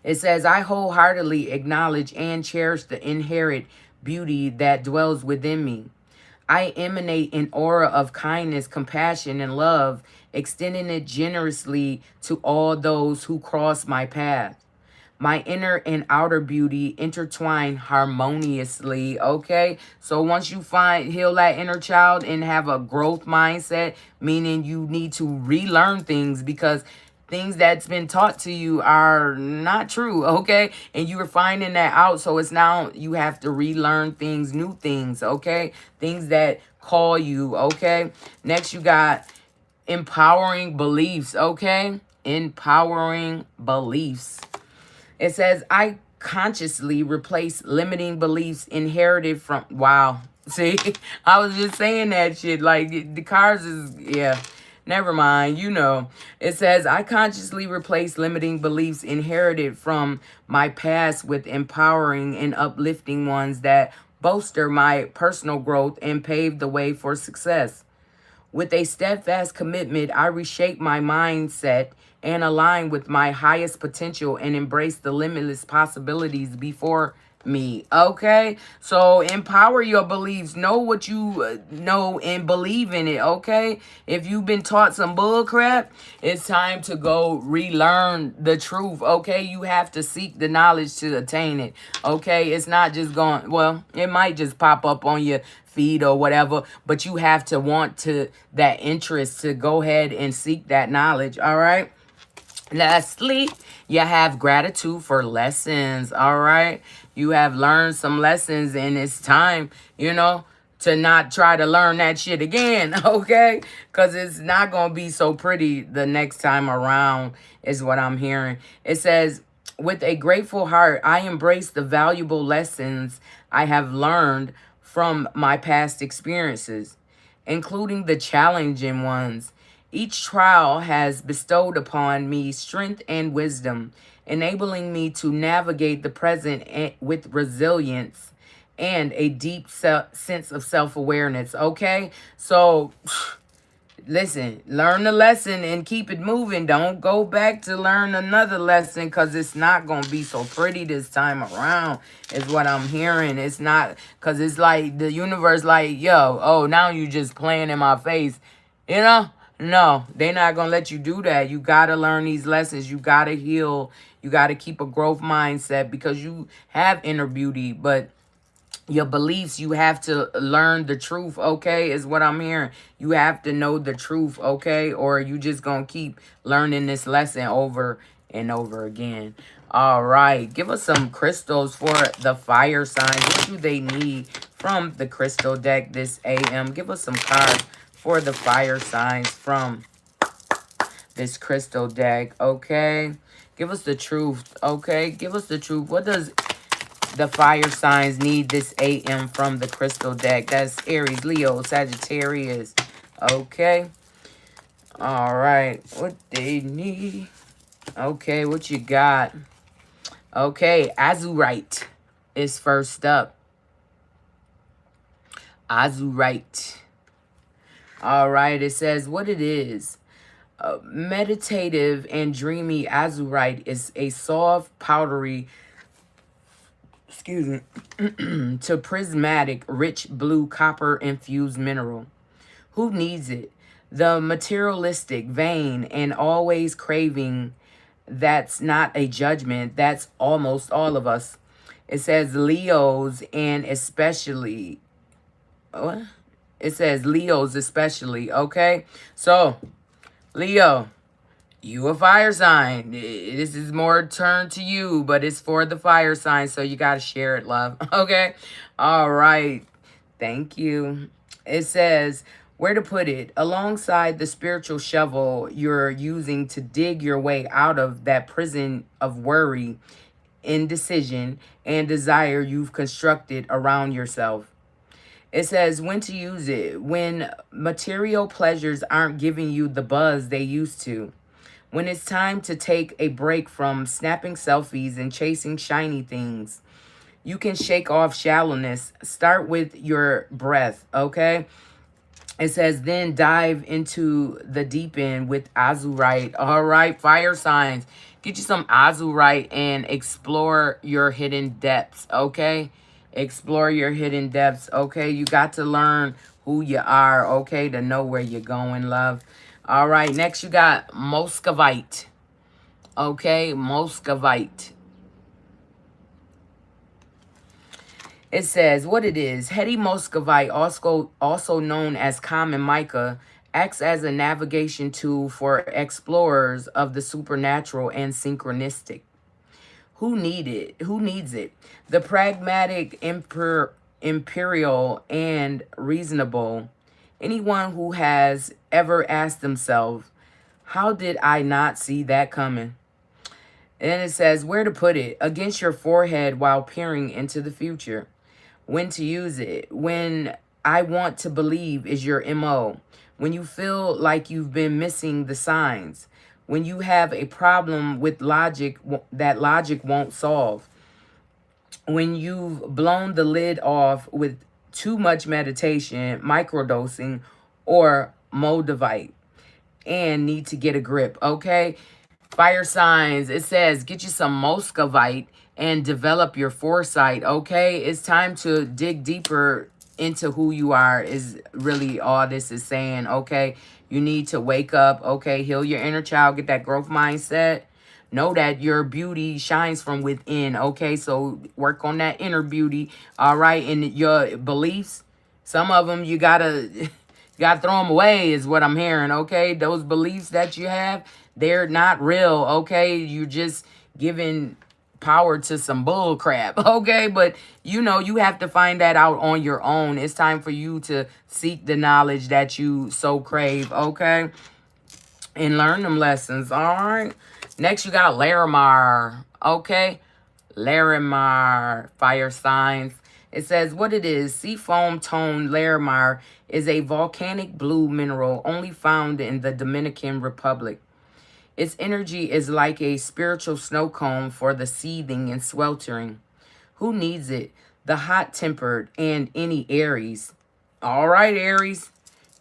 It says, I wholeheartedly acknowledge and cherish the inherent beauty that dwells within me. I emanate an aura of kindness, compassion, and love, extending it generously to all those who cross my path. My inner and outer beauty intertwine harmoniously. Okay, so once you heal that inner child and have a growth mindset, meaning you need to relearn things because things that's been taught to you are not true. Okay, and you are finding that out, so it's now you have to relearn things, new things. Okay, things that call you. Okay, next you got empowering beliefs. Okay, empowering beliefs. It says, I consciously replace limiting beliefs inherited from... Wow. See, I was just saying that shit. Like, the cars is... Yeah, never mind. You know. It says, I consciously replace limiting beliefs inherited from my past with empowering and uplifting ones that bolster my personal growth and pave the way for success. With a steadfast commitment, I reshape my mindset and align with my highest potential and embrace the limitless possibilities before me. Okay? So empower your beliefs. Know what you know and believe in it. Okay? If you've been taught some bull crap, it's time to go relearn the truth. Okay? You have to seek the knowledge to attain it. Okay? It's not just going, well, it might just pop up on your feed or whatever, but you have to want to that interest to go ahead and seek that knowledge. All right. Lastly, you have gratitude for lessons. All right, you have learned some lessons and it's time, to not try to learn that shit again. Okay, because it's not gonna be so pretty the next time around is what I'm hearing. It says, with a grateful heart, I embrace the valuable lessons I have learned from my past experiences, including the challenging ones. Each trial has bestowed upon me strength and wisdom, enabling me to navigate the present with resilience and a deep sense of self-awareness. Okay? So, listen, learn the lesson and keep it moving. Don't go back to learn another lesson because it's not going to be so pretty this time around is what I'm hearing. It's not, because it's like the universe like, yo, oh, now you just playing in my face. No, they're not going to let you do that. You got to learn these lessons. You got to heal. You got to keep a growth mindset because you have inner beauty, but your beliefs, you have to learn the truth, okay, is what I'm hearing. You have to know the truth, okay, or you just gonna keep learning this lesson over and over again. All right, give us some crystals for the fire signs. What do they need from the crystal deck this AM? Give us some cards for the fire signs from this crystal deck, okay? Give us the truth, okay? Give us the truth. What does the fire signs need this AM from the crystal deck? That's Aries, Leo, Sagittarius. Okay. All right. What they need. Okay, what you got? Okay, Azurite is first up. Azurite. All right, it says what it is. Meditative and dreamy azurite is a soft, powdery, to prismatic, rich blue copper infused mineral. Who needs it? The materialistic, vain, and always craving. That's not a judgment. That's almost all of us. It says Leos and especially. What? It says Leos especially. Okay. So, Leo, You a fire sign. This is more turned to you, but it's for the fire sign, so you got to share it, love. Okay? All right. Thank you. It says, where to put it? Alongside the spiritual shovel you're using to dig your way out of that prison of worry, indecision, and desire you've constructed around yourself. It says when to use it. When material pleasures aren't giving you the buzz they used to. When it's time to take a break from snapping selfies and chasing shiny things. You can shake off shallowness. Start with your breath, okay? It says, then dive into the deep end with azurite. All right, fire signs. Get you some azurite and explore your hidden depths, okay? Explore your hidden depths, okay? You got to learn who you are, okay, to know where you're going, love. All right, next you got Muscovite, okay? Muscovite. It says what it is. Heady Muscovite, also known as common mica, acts as a navigation tool for explorers of the supernatural and synchronistic. Who need it? Who needs it? The pragmatic, imperial, and reasonable. Anyone who has ever asked themselves, how did I not see that coming? And it says where to put it. Against your forehead while peering into the future. When to use it. When I want to believe is your MO. When you feel like you've been missing the signs. When you have a problem with logic that logic won't solve. When you've blown the lid off with too much meditation, microdosing, or Moldavite and need to get a grip, okay? Fire signs, it says get you some Muscovite and develop your foresight, okay? It's time to dig deeper into who you are is really all this is saying, okay? You need to wake up, okay? Heal your inner child, get that growth mindset. Know that your beauty shines from within, okay? So work on that inner beauty, all right? And your beliefs, some of them you gotta you gotta throw them away is what I'm hearing, okay? Those beliefs that you have, they're not real, okay? You're just giving power to some bull crap, okay? But you know, you have to find that out on your own. It's time for you to seek the knowledge that you so crave, okay? And learn them lessons, all right? Next, you got Larimar, okay? Larimar, fire signs. It says what it is. Seafoam tone Larimar is a volcanic blue mineral only found in the Dominican Republic. Its energy is like a spiritual snow cone for the seething and sweltering. Who needs it? The hot-tempered and any Aries. All right, Aries.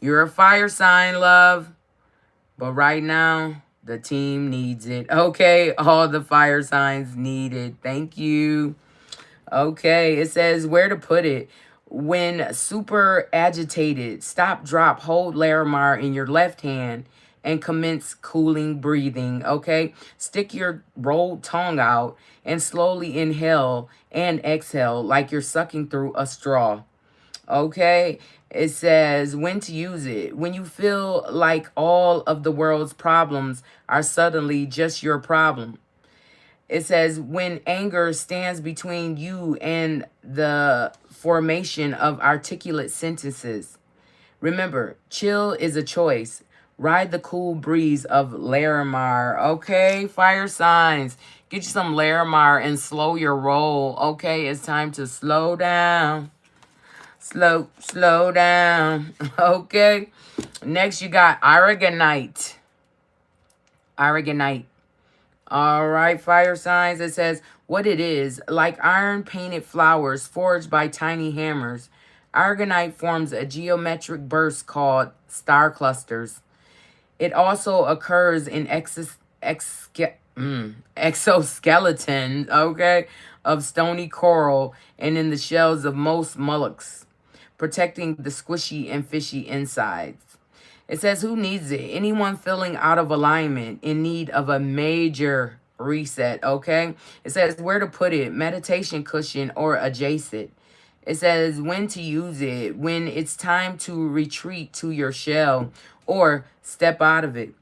You're a fire sign, love. But right now, the team needs it. Okay, all the fire signs need it. Thank you. Okay, it says where to put it. When super agitated, stop, drop, hold Larimar in your left hand and commence cooling breathing, okay? Stick your rolled tongue out and slowly inhale and exhale like you're sucking through a straw, okay? It says when to use it. When you feel like all of the world's problems are suddenly just your problem. It says when anger stands between you and the formation of articulate sentences. Remember, chill is a choice. Ride the cool breeze of Larimar. Okay, fire signs. Get you some Larimar and slow your roll. Okay, it's time to slow down. Slow down. Okay. Next, you got Aragonite. Aragonite. All right, fire signs. It says what it is. Like iron-painted flowers forged by tiny hammers, Aragonite forms a geometric burst called star clusters. It also occurs in exoskeleton, okay, of stony coral and in the shells of most mollusks, protecting the squishy and fishy insides. It says, who needs it? Anyone feeling out of alignment, in need of a major reset, okay? It says, where to put it? Meditation cushion or adjacent. It says when to use it. When it's time to retreat to your shell or step out of it.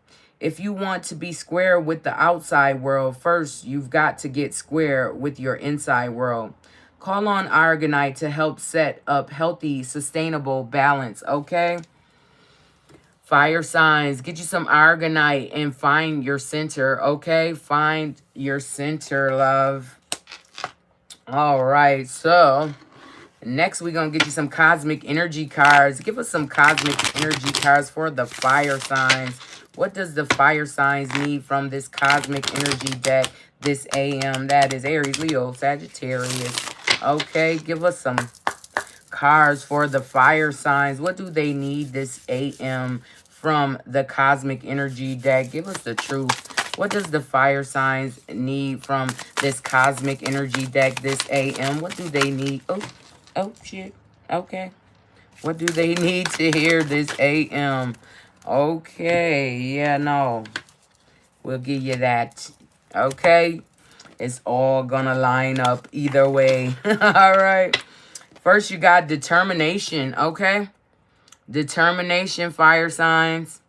If you want to be square with the outside world, first you've got to get square with your inside world. Call on Argonite to help set up healthy, sustainable balance, okay? Fire signs, get you some Argonite and find your center, okay? Find your center, love. All right, so next we're going to get you some cosmic energy cards. Give us some cosmic energy cards for the fire signs. What does the fire signs need from this cosmic energy deck this AM? That is Aries, Leo, Sagittarius. Okay, give us some cards for the fire signs. What do they need this AM from the cosmic energy deck? Give us the truth. What does the fire signs need from this cosmic energy deck this AM? What do they need? Oh, shit. Okay. What do they need to hear this AM? Okay. Yeah, no. We'll give you that. Okay. It's all gonna line up either way. All right. First, you got determination. Okay. Determination, fire signs.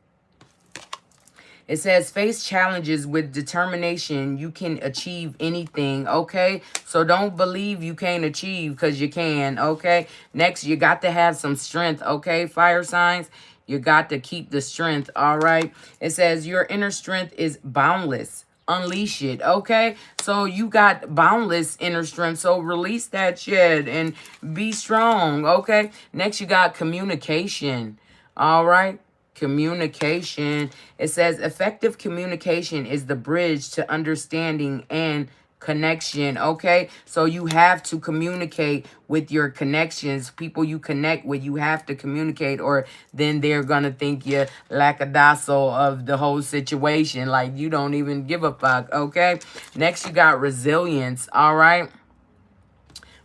It says, face challenges with determination. You can achieve anything, okay? So don't believe you can't achieve, because you can, okay? Next, you got to have some strength, okay, fire signs? You got to keep the strength, all right? It says, your inner strength is boundless. Unleash it, okay? So you got boundless inner strength, so release that shit and be strong, okay? Next, you got communication, all right? Communication. It says effective communication is the bridge to understanding and connection. Okay, so you have to communicate with your connections, people you connect with. You have to communicate, or then they're gonna think you're lackadaisical of the whole situation, like you don't even give a fuck. Okay, next you got resilience. All right,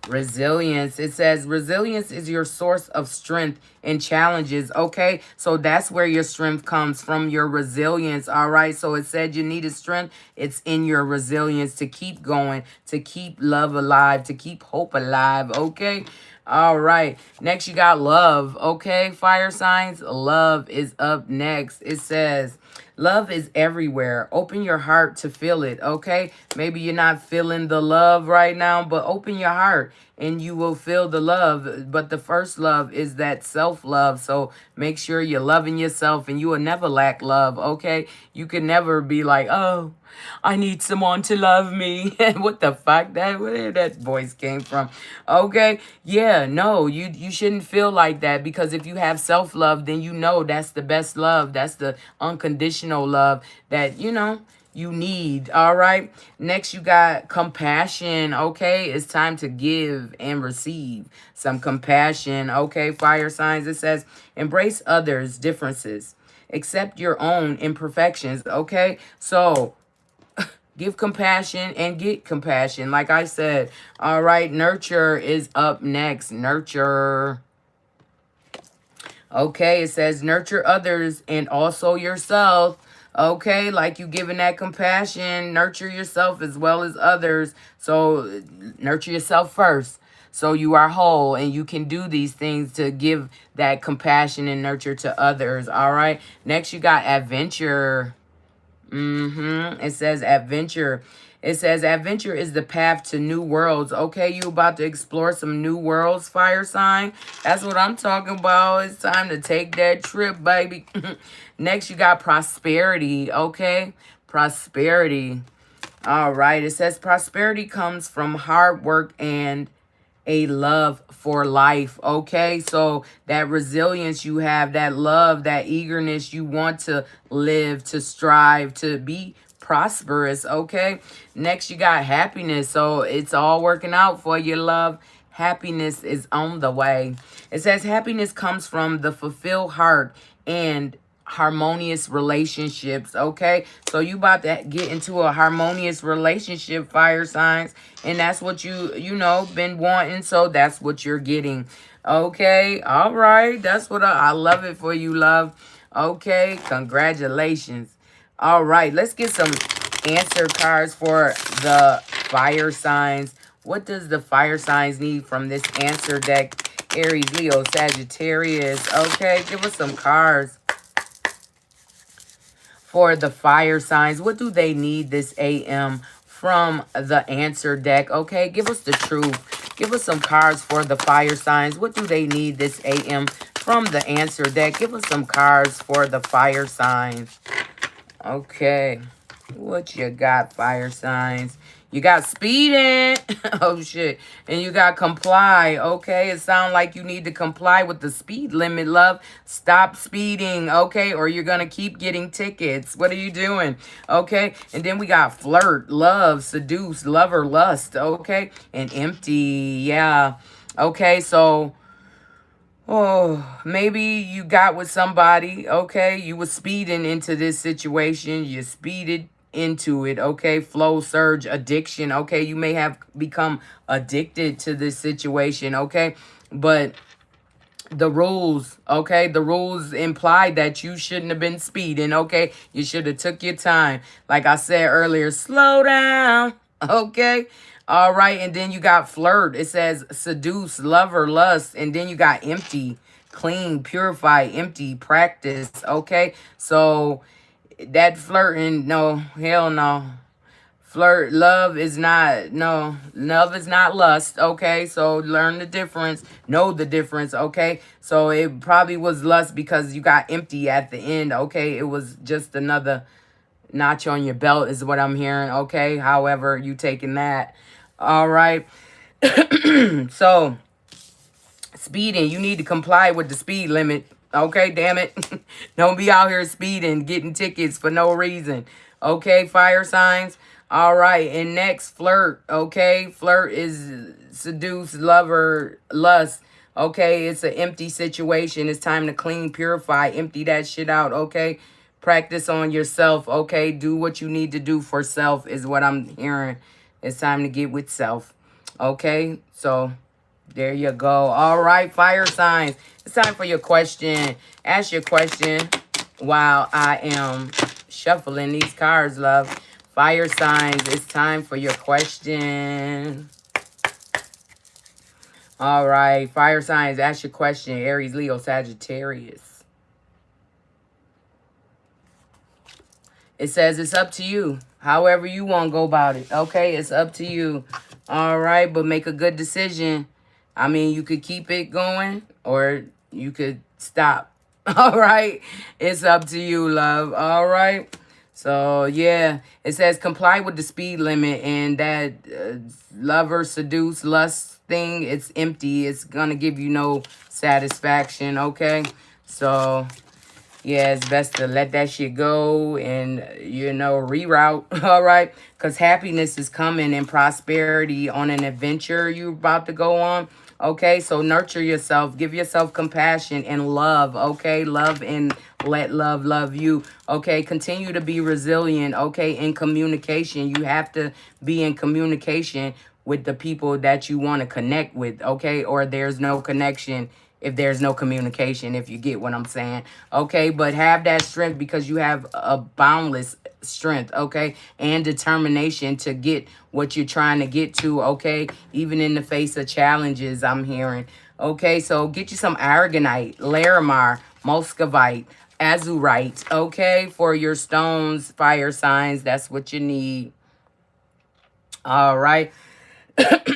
resilience. It says resilience is your source of strength in challenges. Okay, so that's where your strength comes from, your resilience. All right, so it said you needed strength. It's in your resilience to keep going, to keep love alive, to keep hope alive. Okay, all right, next you got love. Okay, fire signs, love is up next. It says love is everywhere. Open your heart to feel it, okay? Maybe you're not feeling the love right now, but open your heart and you will feel the love. But the first love is that self-love. So make sure you're loving yourself, and you will never lack love, okay? You can never be like, oh, I need someone to love me. What the fuck? Where that voice came from? Okay, yeah, no, you shouldn't feel like that, because if you have self-love, then you know that's the best love. That's the unconditional love that, you need. All right, next you got compassion. Okay, it's time to give and receive some compassion. Okay, fire signs. It says embrace others' differences, accept your own imperfections. Okay, so give compassion and get compassion. Like I said, all right, nurture is up next. Nurture. Okay, it says nurture others and also yourself. Okay, like you giving that compassion, nurture yourself as well as others. So nurture yourself first, so you are whole and you can do these things to give that compassion and nurture to others. All right, next you got adventure. It says adventure. It says adventure is the path to new worlds. Okay, you about to explore some new worlds, fire sign. That's what I'm talking about. It's time to take that trip, baby. Next, you got prosperity. Okay, prosperity. All right, it says prosperity comes from hard work and a love for life. Okay, so that resilience you have, that love, that eagerness, you want to live, to strive, to be prosperous. Okay, next you got happiness. So it's all working out for you, love. Happiness is on the way. It says happiness comes from the fulfilled heart and harmonious relationships. Okay, so you about to get into a harmonious relationship, fire signs, and that's what you been wanting, so that's what you're getting. Okay, all right, that's what I love it for you, love. Okay, congratulations. All right, let's get some answer cards for the fire signs. What does the fire signs need from this answer deck? Aries, Leo, Sagittarius. Okay, give us some cards for the fire signs. What do they need this AM from the answer deck? Okay, give us the truth. Give us some cards for the fire signs. What do they need this AM from the answer deck? Give us some cards for the fire signs. Okay, what you got, fire signs? You got speeding. Oh, shit. And you got comply. Okay, it sounds like you need to comply with the speed limit, love. Stop speeding, okay? Or you're going to keep getting tickets. What are you doing? Okay, and then we got flirt, love, seduce, lover, lust, okay? And empty, yeah. Okay, so... oh, maybe you got with somebody, okay? You were speeding into this situation. You speeded into it, okay? Flow, surge, addiction, okay? You may have become addicted to this situation, okay? But the rules, okay? The rules imply that you shouldn't have been speeding, okay? You should have took your time. Like I said earlier, slow down, okay? All right, and then you got flirt. It says seduce, lover, lust, and then you got empty, clean, purify, empty, practice, okay? So that flirting, no, hell no. Flirt, love is not, no, love is not lust, okay? So learn the difference, know the difference, okay? So it probably was lust because you got empty at the end, okay? It was just another notch on your belt is what I'm hearing, okay? However, you taking that, all right? So, speeding, you need to comply with the speed limit, okay? Damn it. Don't be out here speeding, getting tickets for no reason, okay? Fire signs. All right, and next, flirt, okay? Flirt is seduce, lover, lust, okay? It's an empty situation. It's time to clean, purify, empty that shit out, okay? Practice on yourself, okay? Do what you need to do for self is what I'm hearing. It's time to get with self, okay? So, there you go. All right, fire signs. It's time for your question. Ask your question while I am shuffling these cards, love. Fire signs, it's time for your question. All right, fire signs, ask your question. Aries, Leo, Sagittarius. It says it's up to you. However you want to go about it. Okay, it's up to you. All right, but make a good decision. I mean, you could keep it going or you could stop. All right, it's up to you, love. All right. So, yeah, it says comply with the speed limit, and that lover, seduce, lust thing, it's empty. It's going to give you no satisfaction, okay? So, yeah, it's best to let that shit go and, you know, reroute, all right? Because happiness is coming and prosperity on an adventure you're about to go on. Okay, so nurture yourself. Give yourself compassion and love, okay? Love and let love love you, okay? Continue to be resilient, okay? In communication, you have to be in communication with the people that you want to connect with, okay? Or there's no connection if there's no communication, if you get what I'm saying, okay? But have that strength because you have a boundless strength, okay? And determination to get what you're trying to get to, okay? Even in the face of challenges, I'm hearing, okay? So get you some aragonite, larimar, muscovite, azurite, okay? For your stones, fire signs, that's what you need. All right.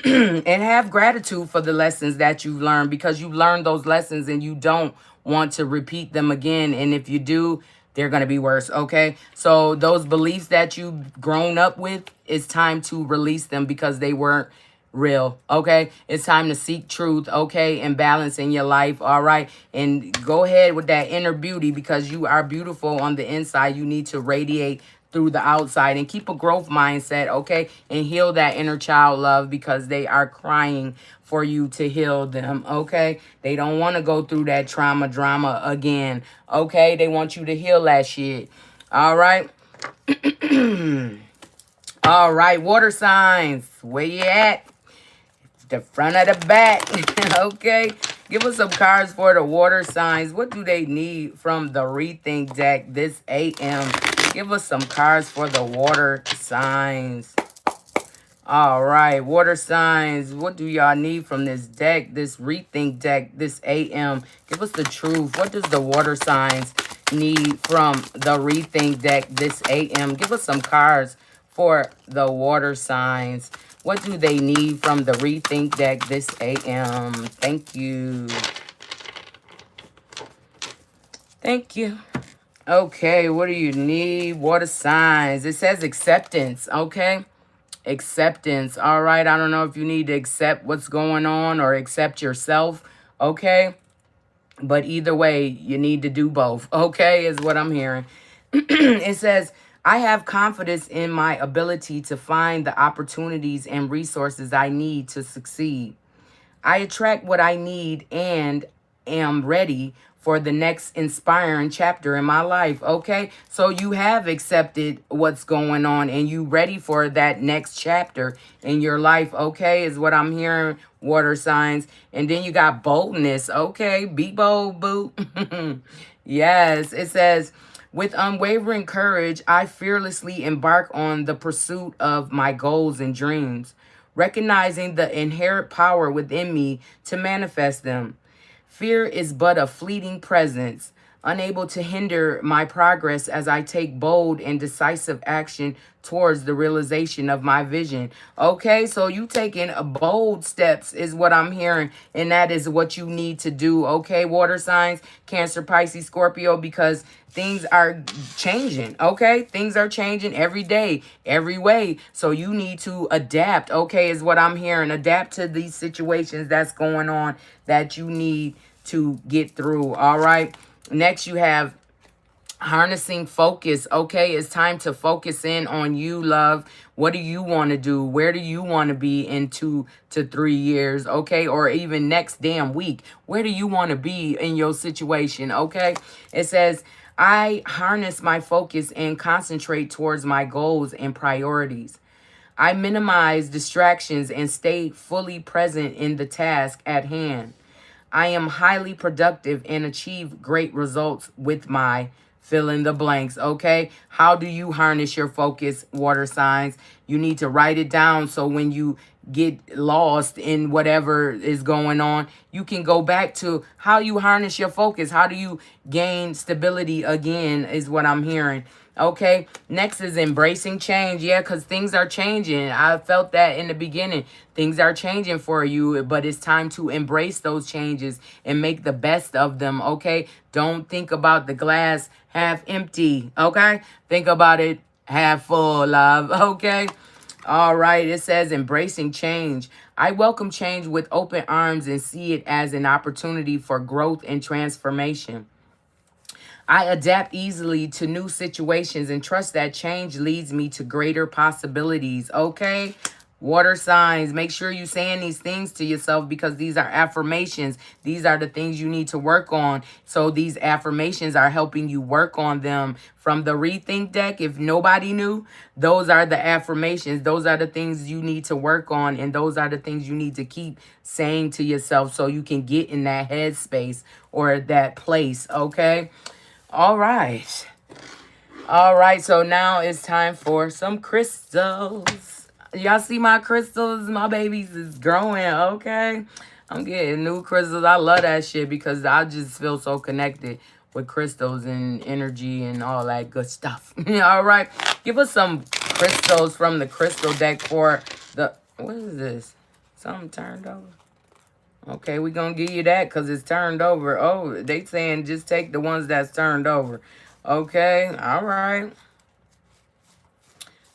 And have gratitude for the lessons that you've learned because you learned those lessons and you don't want to repeat them again. And if you do, they're going to be worse, okay? So those beliefs that you've grown up with, it's time to release them because they weren't real, okay? It's time to seek truth, okay? And balance in your life, all right? And go ahead with that inner beauty because you are beautiful on the inside. You need to radiate through the outside and keep a growth mindset, okay? And heal that inner child love because they are crying for you to heal them, okay? They don't want to go through that trauma drama again, okay? They want you to heal that shit, all right? All right, water signs, where you at? The front of the back, okay? Give us some cards for the water signs. What do they need from the Rethink deck this AM? Give us some cards for the water signs. All right, water signs. What do y'all need from this deck, this Rethink deck, this AM? Give us the truth. What does the water signs need from the Rethink deck this AM? Give us some cards for the water signs. What do they need from the Rethink deck this AM? Thank you. Thank you. Okay, what do you need? Water signs. It says acceptance, okay? Acceptance. All right, I don't know if you need to accept what's going on or accept yourself, okay? But either way, you need to do both, okay, is what I'm hearing. It says, I have confidence in my ability to find the opportunities and resources I need to succeed. I attract what I need and am ready for the next inspiring chapter in my life. Okay. So you have accepted what's going on and you ready for that next chapter in your life. Okay. Is what I'm hearing, water signs. And then you got boldness. Okay. Be bold, boo. Yes. It says, with unwavering courage, I fearlessly embark on the pursuit of my goals and dreams, recognizing the inherent power within me to manifest them. Fear is but a fleeting presence, unable to hinder my progress as I take bold and decisive action towards the realization of my vision. Okay, so you taking a bold steps is what I'm hearing, and that is what you need to do. Okay, water signs, Cancer, Pisces, Scorpio, because things are changing. Okay, things are changing every day, every way. So you need to adapt. Okay, is what I'm hearing. Adapt to these situations that's going on that you need to get through. All right. Next, you have harnessing focus. Okay, it's time to focus in on you, love. What do you want to do? Where do you want to be in 2 to 3 years? Okay, or even next damn week. Where do you want to be in your situation? Okay, it says, I harness my focus and concentrate towards my goals and priorities. I minimize distractions and stay fully present in the task at hand. I am highly productive and achieve great results with my fill in the blanks. Okay. How do you harness your focus, water signs? You need to write it down so when you get lost in whatever is going on, you can go back to how you harness your focus. How do you gain stability again, is what I'm hearing. Okay, next is embracing change. Yeah, because things are changing. I felt that in the beginning. Things are changing for you, but it's time to embrace those changes and make the best of them. Okay, don't think about the glass half empty. Okay, think about it half full, love. Okay. All right, it says embracing change. I welcome change with open arms and see it as an opportunity for growth and transformation. I adapt easily to new situations and trust that change leads me to greater possibilities. Okay? Water signs, make sure you saying these things to yourself because these are affirmations. These are the things you need to work on. So these affirmations are helping you work on them from the Rethink deck. If nobody knew, those are the affirmations. Those are the things you need to work on. And those are the things you need to keep saying to yourself so you can get in that headspace or that place. Okay? All right. All right. So now it's time for some crystals. Y'all see my crystals? My babies is growing. Okay. I'm getting new crystals. I love that shit because I just feel so connected with crystals and energy and all that good stuff. All right. Give us some crystals from the crystal deck for the... What is this? Something turned over. Okay, we're going to give you that because it's turned over. Oh, they saying just take the ones that's turned over. Okay, all right.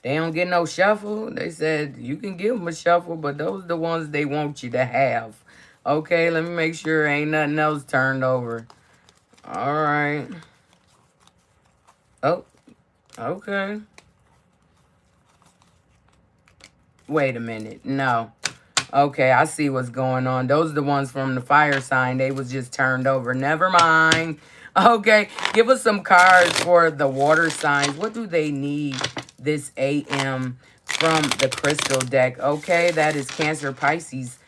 They don't get no shuffle. They said you can give them a shuffle, but those are the ones they want you to have. Okay, let me make sure ain't nothing else turned over. All right. Oh, okay. Wait a minute. No. Okay, I see what's going on. Those are the ones from the fire sign. They was just turned over. Never mind. Okay, give us some cards for the water signs. What do they need this AM from the crystal deck? Okay, that is Cancer, Pisces,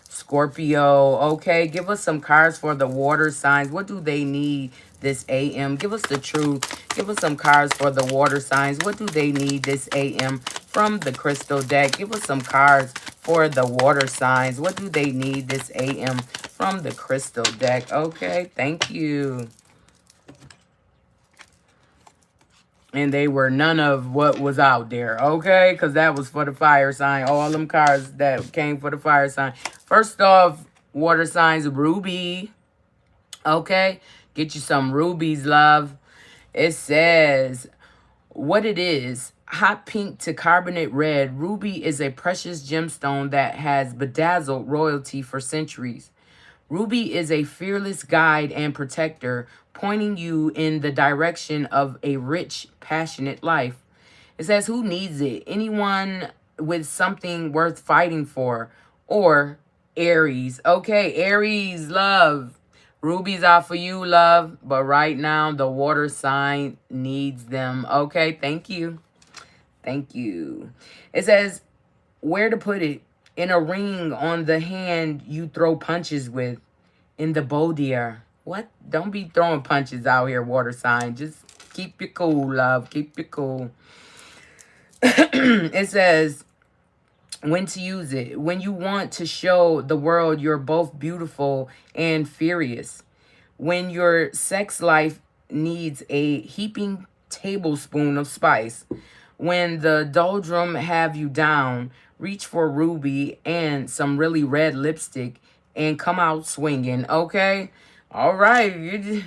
Scorpio. Okay, give us some cards for the water signs. What do they need this AM? Give us the truth. Give us some cards for the water signs. What do they need this AM from the crystal deck? Give us some cards for the water signs. What do they need this AM from the crystal deck? Okay, thank you. And they were none of what was out there, okay? Because that was for the fire sign. All them cards that came for the fire sign. First off, water signs, ruby, okay? Get you some rubies, love. It says what it is. Hot pink to carbonate red, ruby is a precious gemstone that has bedazzled royalty for centuries. Ruby is a fearless guide and protector, pointing you in the direction of a rich, passionate life. It says, who needs it? Anyone with something worth fighting for. Or Aries. Okay, Aries, love. Rubies are for you, love. But right now, the water sign needs them. Okay, thank you. Thank you. It says, where to put it? In a ring on the hand you throw punches with. In the bodier. What? Don't be throwing punches out here, water sign. Just keep it cool, love. Keep it cool. It says, when to use it. When you want to show the world you're both beautiful and furious. When your sex life needs a heaping tablespoon of spice. When the doldrum have you down, reach for ruby and some really red lipstick and come out swinging, okay? All right,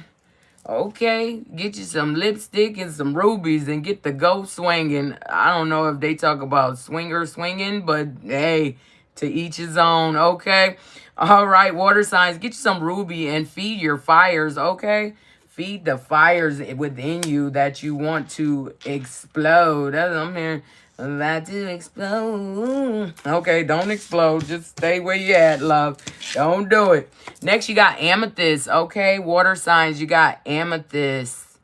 okay, get you some lipstick and some rubies and get the go swinging. I don't know if they talk about swinger swinging, but hey, to each his own, okay? All right, water signs, get you some ruby and feed your fires, okay? Feed the fires within you that you want to explode. That's what I'm hearing. About to explode. Okay, don't explode. Just stay where you at, love. Don't do it. Next, you got amethyst. Okay, water signs, you got amethyst.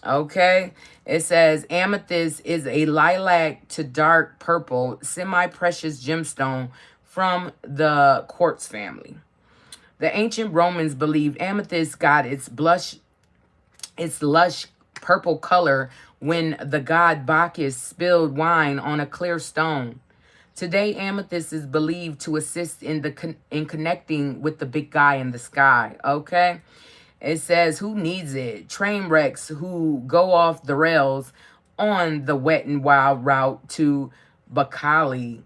Okay, it says amethyst is a lilac to dark purple semi-precious gemstone from the quartz family. The ancient Romans believed amethyst got its lush purple color when the god Bacchus spilled wine on a clear stone. Today, amethyst is believed to assist in connecting with the big guy in the sky. Okay, it says who needs it? Train wrecks who go off the rails on the wet and wild route to Bacali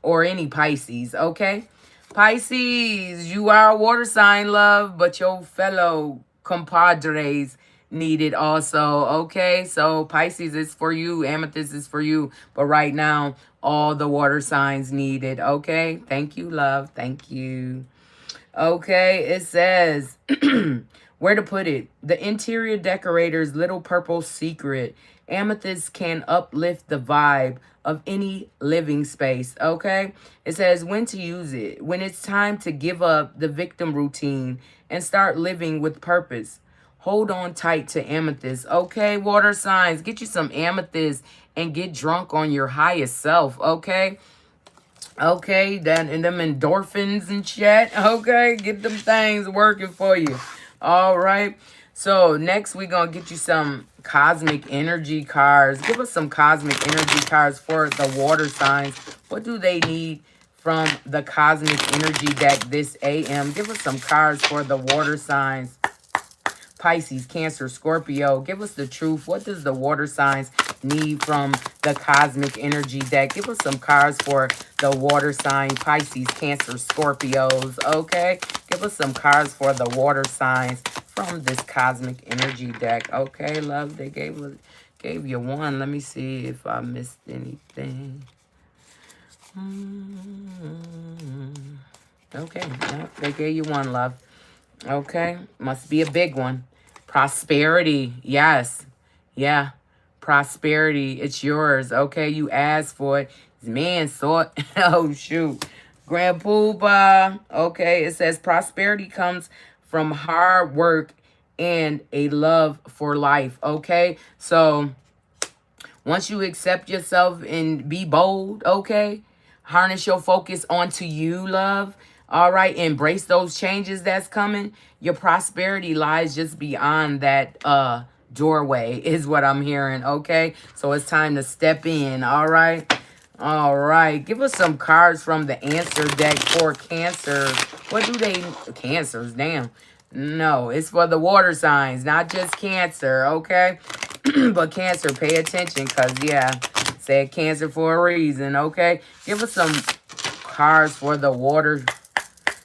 or any Pisces. Okay, Pisces, you are a water sign, love, but your fellow compadres need it also, okay? So Pisces is for you, amethyst is for you, but right now, all the water signs need it, okay? Thank you, love. Thank you. Okay, it says, where to put it? The interior decorator's little purple secret. Amethyst can uplift the vibe of any living space, okay? It says when to use it. When it's time to give up the victim routine and start living with purpose. Hold on tight to amethyst, okay? Water signs, get you some amethyst and get drunk on your highest self, okay? Okay, that and them endorphins and shit. Okay, get them things working for you. All right. So next we're gonna get you some cosmic energy cards. Give us some cosmic energy cards for the water signs. What do they need from the cosmic energy deck this AM? Give us some cards for the water signs. Pisces, Cancer, Scorpio. Give us the truth. What does the water signs need from the cosmic energy deck? Give us some cards for the water sign, Pisces, Cancer, Scorpios. Okay? Give us some cards for the water signs from this cosmic energy deck. Okay, love? They gave you one. Let me see if I missed anything. Okay, no, they gave you one, love. Okay, must be a big one. Prosperity, yes. Yeah, prosperity, it's yours. Okay, you asked for it. This man saw it. Oh, shoot. Grand Poobah. Okay, it says prosperity comes from hard work and a love for life. Okay, so once you accept yourself and be bold, okay, harness your focus onto you, love. All right, embrace those changes that's coming. Your prosperity lies just beyond that doorway is what I'm hearing, okay? So it's time to step in, all right? All right, give us some cards from the answer deck for Cancer. What do they, Cancers, damn. No, it's for the water signs, not just Cancer, okay? But Cancer, pay attention because, yeah, said Cancer for a reason, okay? Give us some cards for the water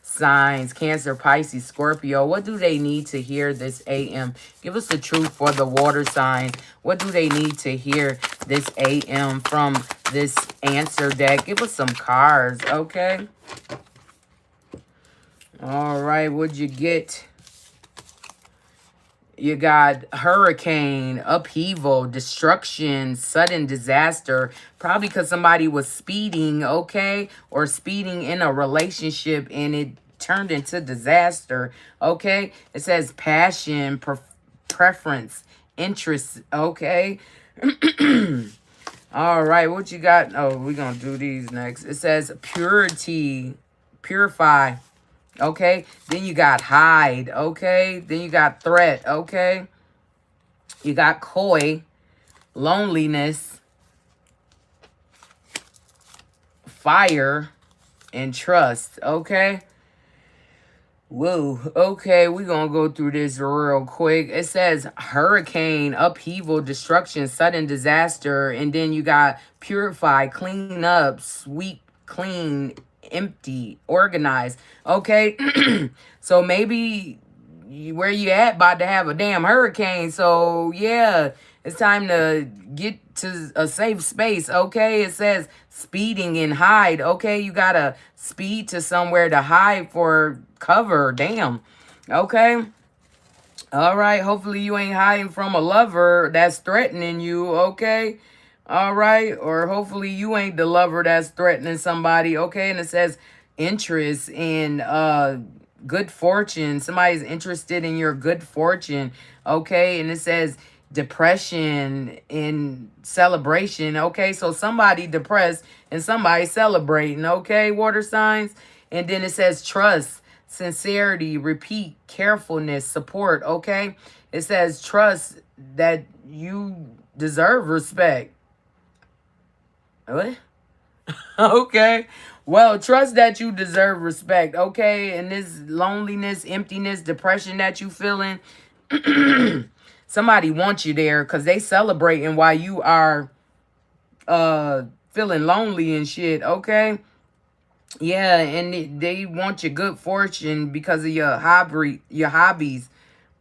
signs. Cancer, Pisces, Scorpio. What do they need to hear this AM? Give us the truth for the water signs. What do they need to hear this AM from this answer deck? Give us some cards, okay? All right, what'd you get? You got hurricane, upheaval, destruction, sudden disaster. Probably because somebody was speeding, okay? Or speeding in a relationship and it turned into disaster, okay? It says passion, preference, interest, okay? All right, what you got? Oh, we're going to do these next. It says purity, purify. Okay, then you got hide, okay? Then you got threat, okay? You got coy, loneliness, fire, and trust, okay? Whoa, okay, we're going to go through this real quick. It says hurricane, upheaval, destruction, sudden disaster, and then you got purify, clean up, sweep, clean, empty, organized, okay? So maybe where you at about to have a damn hurricane, so yeah, it's time to get to a safe space, okay? It says speeding and hide, okay? You gotta speed to somewhere to hide for cover, damn, okay? All right, hopefully you ain't hiding from a lover that's threatening you, okay? All right, or hopefully you ain't the lover that's threatening somebody, okay? And it says interest in good fortune. Somebody's interested in your good fortune, okay? And it says depression in celebration, okay? So somebody depressed and somebody celebrating, okay? Water signs. And then it says trust, sincerity, repeat, carefulness, support, okay? It says trust that you deserve respect. What? Okay. Well, trust that you deserve respect, okay? And this loneliness, emptiness, depression that you feeling, somebody wants you there because they celebrating while you are feeling lonely and shit, okay? Yeah, and they want your good fortune because of your hobbies,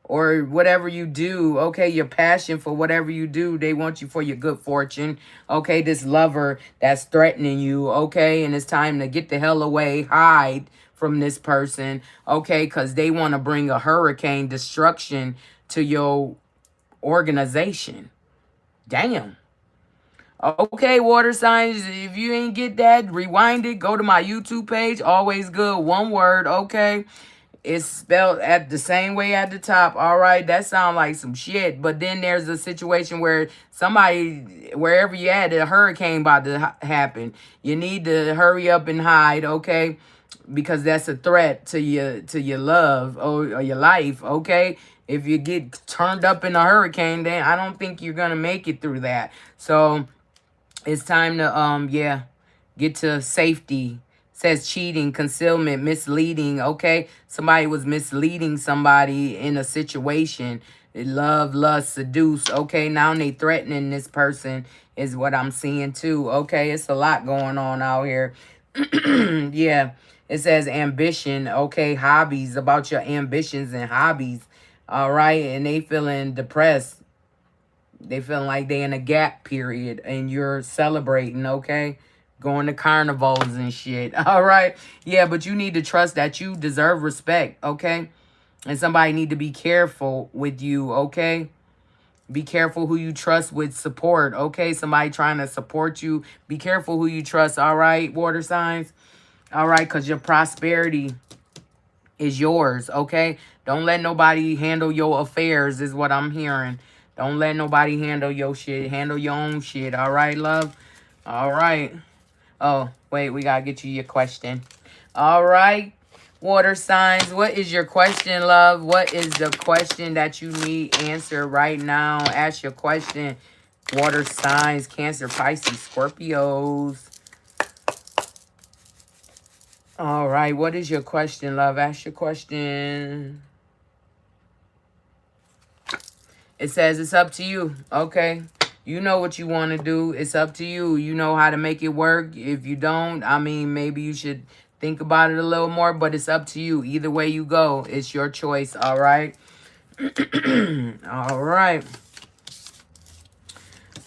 or whatever you do, okay, your passion for whatever you do, they want you for your good fortune, okay, this lover that's threatening you, okay, and it's time to get the hell away, hide from this person, okay, because they want to bring a hurricane destruction to your organization. Damn. Okay, water signs, if you ain't get that, rewind it, go to my YouTube page, always good, one word, okay? It's spelled at the same way at the top. All right, that sounds like some shit. But then there's a situation where somebody, wherever you at, a hurricane about to happen. You need to hurry up and hide, okay? Because that's a threat to your love, or your life, okay? If you get turned up in a hurricane, then I don't think you're gonna make it through that. So it's time to yeah, get to safety. Says cheating, concealment, misleading, okay? Somebody was misleading somebody in a situation. Love, lust, seduce, okay? Now they threatening this person is what I'm seeing too, okay? It's a lot going on out here. Yeah, it says ambition, okay? Hobbies, about your ambitions and hobbies, all right? And they feeling depressed. They feeling like they in a gap period and you're celebrating, okay? Going to carnivals and shit. All right. Yeah, but you need to trust that you deserve respect, okay? And somebody need to be careful with you, okay? Be careful who you trust with support, okay? Somebody trying to support you. Be careful who you trust, all right, water signs? All right, because your prosperity is yours, okay? Don't let nobody handle your affairs is what I'm hearing. Don't let nobody handle your shit. Handle your own shit, all right, love? All right. Oh, wait, we got to get you your question. All right, water signs. What is your question, love? What is the question that you need answered right now? Ask your question. Water signs, Cancer, Pisces, Scorpios. All right, what is your question, love? Ask your question. It says it's up to you. Okay. You know what you want to do. It's up to you. You know how to make it work. If you don't, I mean, maybe you should think about it a little more, but it's up to you. Either way you go, it's your choice. All right. All right.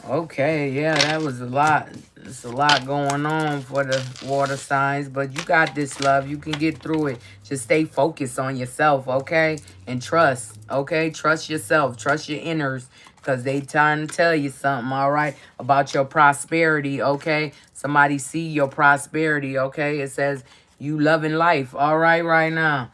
Okay, yeah, that was a lot. It's a lot going on for the water signs, but you got this, love. You can get through it. Just stay focused on yourself, okay? And trust, okay? Trust yourself. Trust your inners, because they trying to tell you something, all right, about your prosperity, okay? Somebody see your prosperity, okay? It says you loving life, all right now.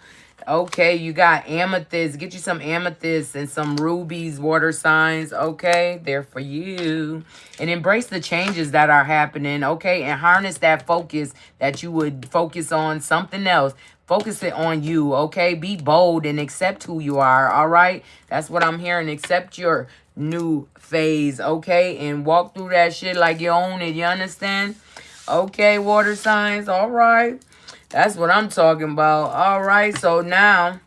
Okay, you got amethyst. Get you some amethyst and some rubies, water signs. Okay, they're for you. And embrace the changes that are happening. Okay, and harness that focus that you would focus on something else. Focus it on you. Okay, be bold and accept who you are. All right, that's what I'm hearing. Accept your new phase. Okay, and walk through that shit like you own it. You understand? Okay, water signs. All right. That's what I'm talking about. All right, so now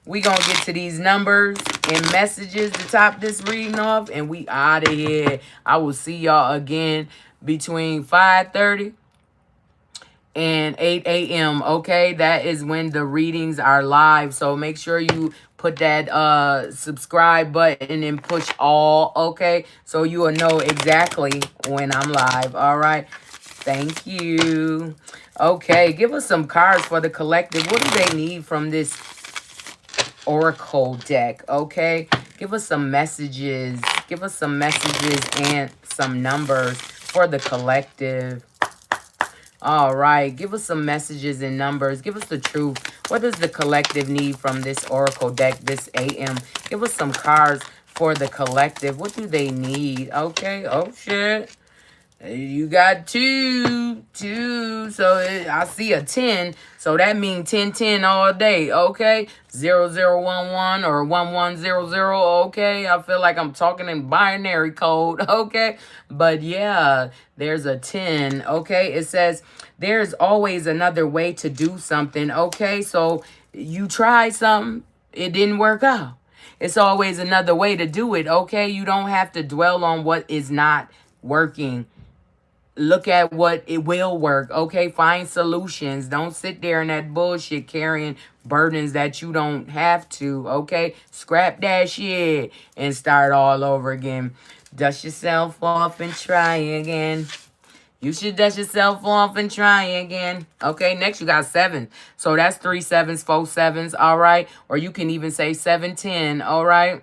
we going to get to these numbers and messages to top this reading off, and we out of here. I will see y'all again between 5:30 and 8 a.m., okay? That is when the readings are live, so make sure you put that subscribe button and push all, okay? So you will know exactly when I'm live, all right? Thank you. Okay, give us some cards for the collective. What do they need from this oracle deck? Okay, give us some messages. Give us some messages and some numbers for the collective. All right, give us some messages and numbers. Give us the truth. What does the collective need from this oracle deck this AM? Give us some cards for the collective. What do they need? Okay, oh shit. You got two. So I see a 10. So that means 10 all day. Okay. 0011 or 1100. Okay. I feel like I'm talking in binary code. Okay. But yeah, there's a 10. Okay. It says there's always another way to do something. Okay. So you tried something, it didn't work out. It's always another way to do it. Okay. You don't have to dwell on what is not working. Look at what it will work. Okay, find solutions. Don't sit there in that bullshit carrying burdens that you don't have to. Okay, scrap that shit and start all over again. Dust yourself off and try again. You should dust yourself off and try again. Okay, next you got 7. So that's 3 sevens, 4 sevens. All right, or you can even say 710. All right.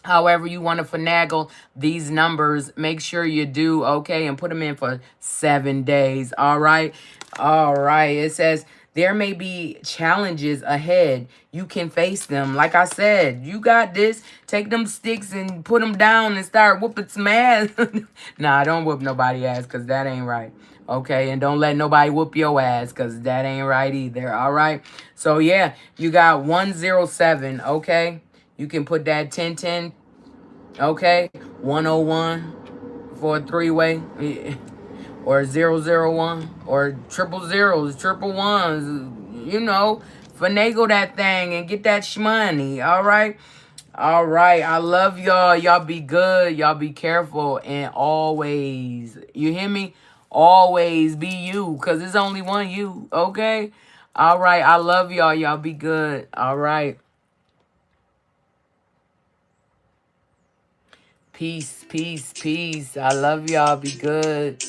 However you want to finagle these numbers, make sure you do, okay? And put them in for 7 days, all right? All right. It says there may be challenges ahead. You can face them. Like I said, you got this. Take them sticks and put them down and start whooping some ass. Nah, don't whoop nobody ass because that ain't right. Okay, and don't let nobody whoop your ass because that ain't right either, all right? So, yeah, you got 107, okay? You can put that 1010, okay? 101 for a 3-way. Or 001. Or triple zeros, triple ones. You know, finagle that thing and get that shmoney, all right? All right. I love y'all. Y'all be good. Y'all be careful. And always, you hear me? Always be you. Because there's only one you, okay? All right. I love y'all. Y'all be good. All right. Peace, peace, peace. I love y'all. Be good.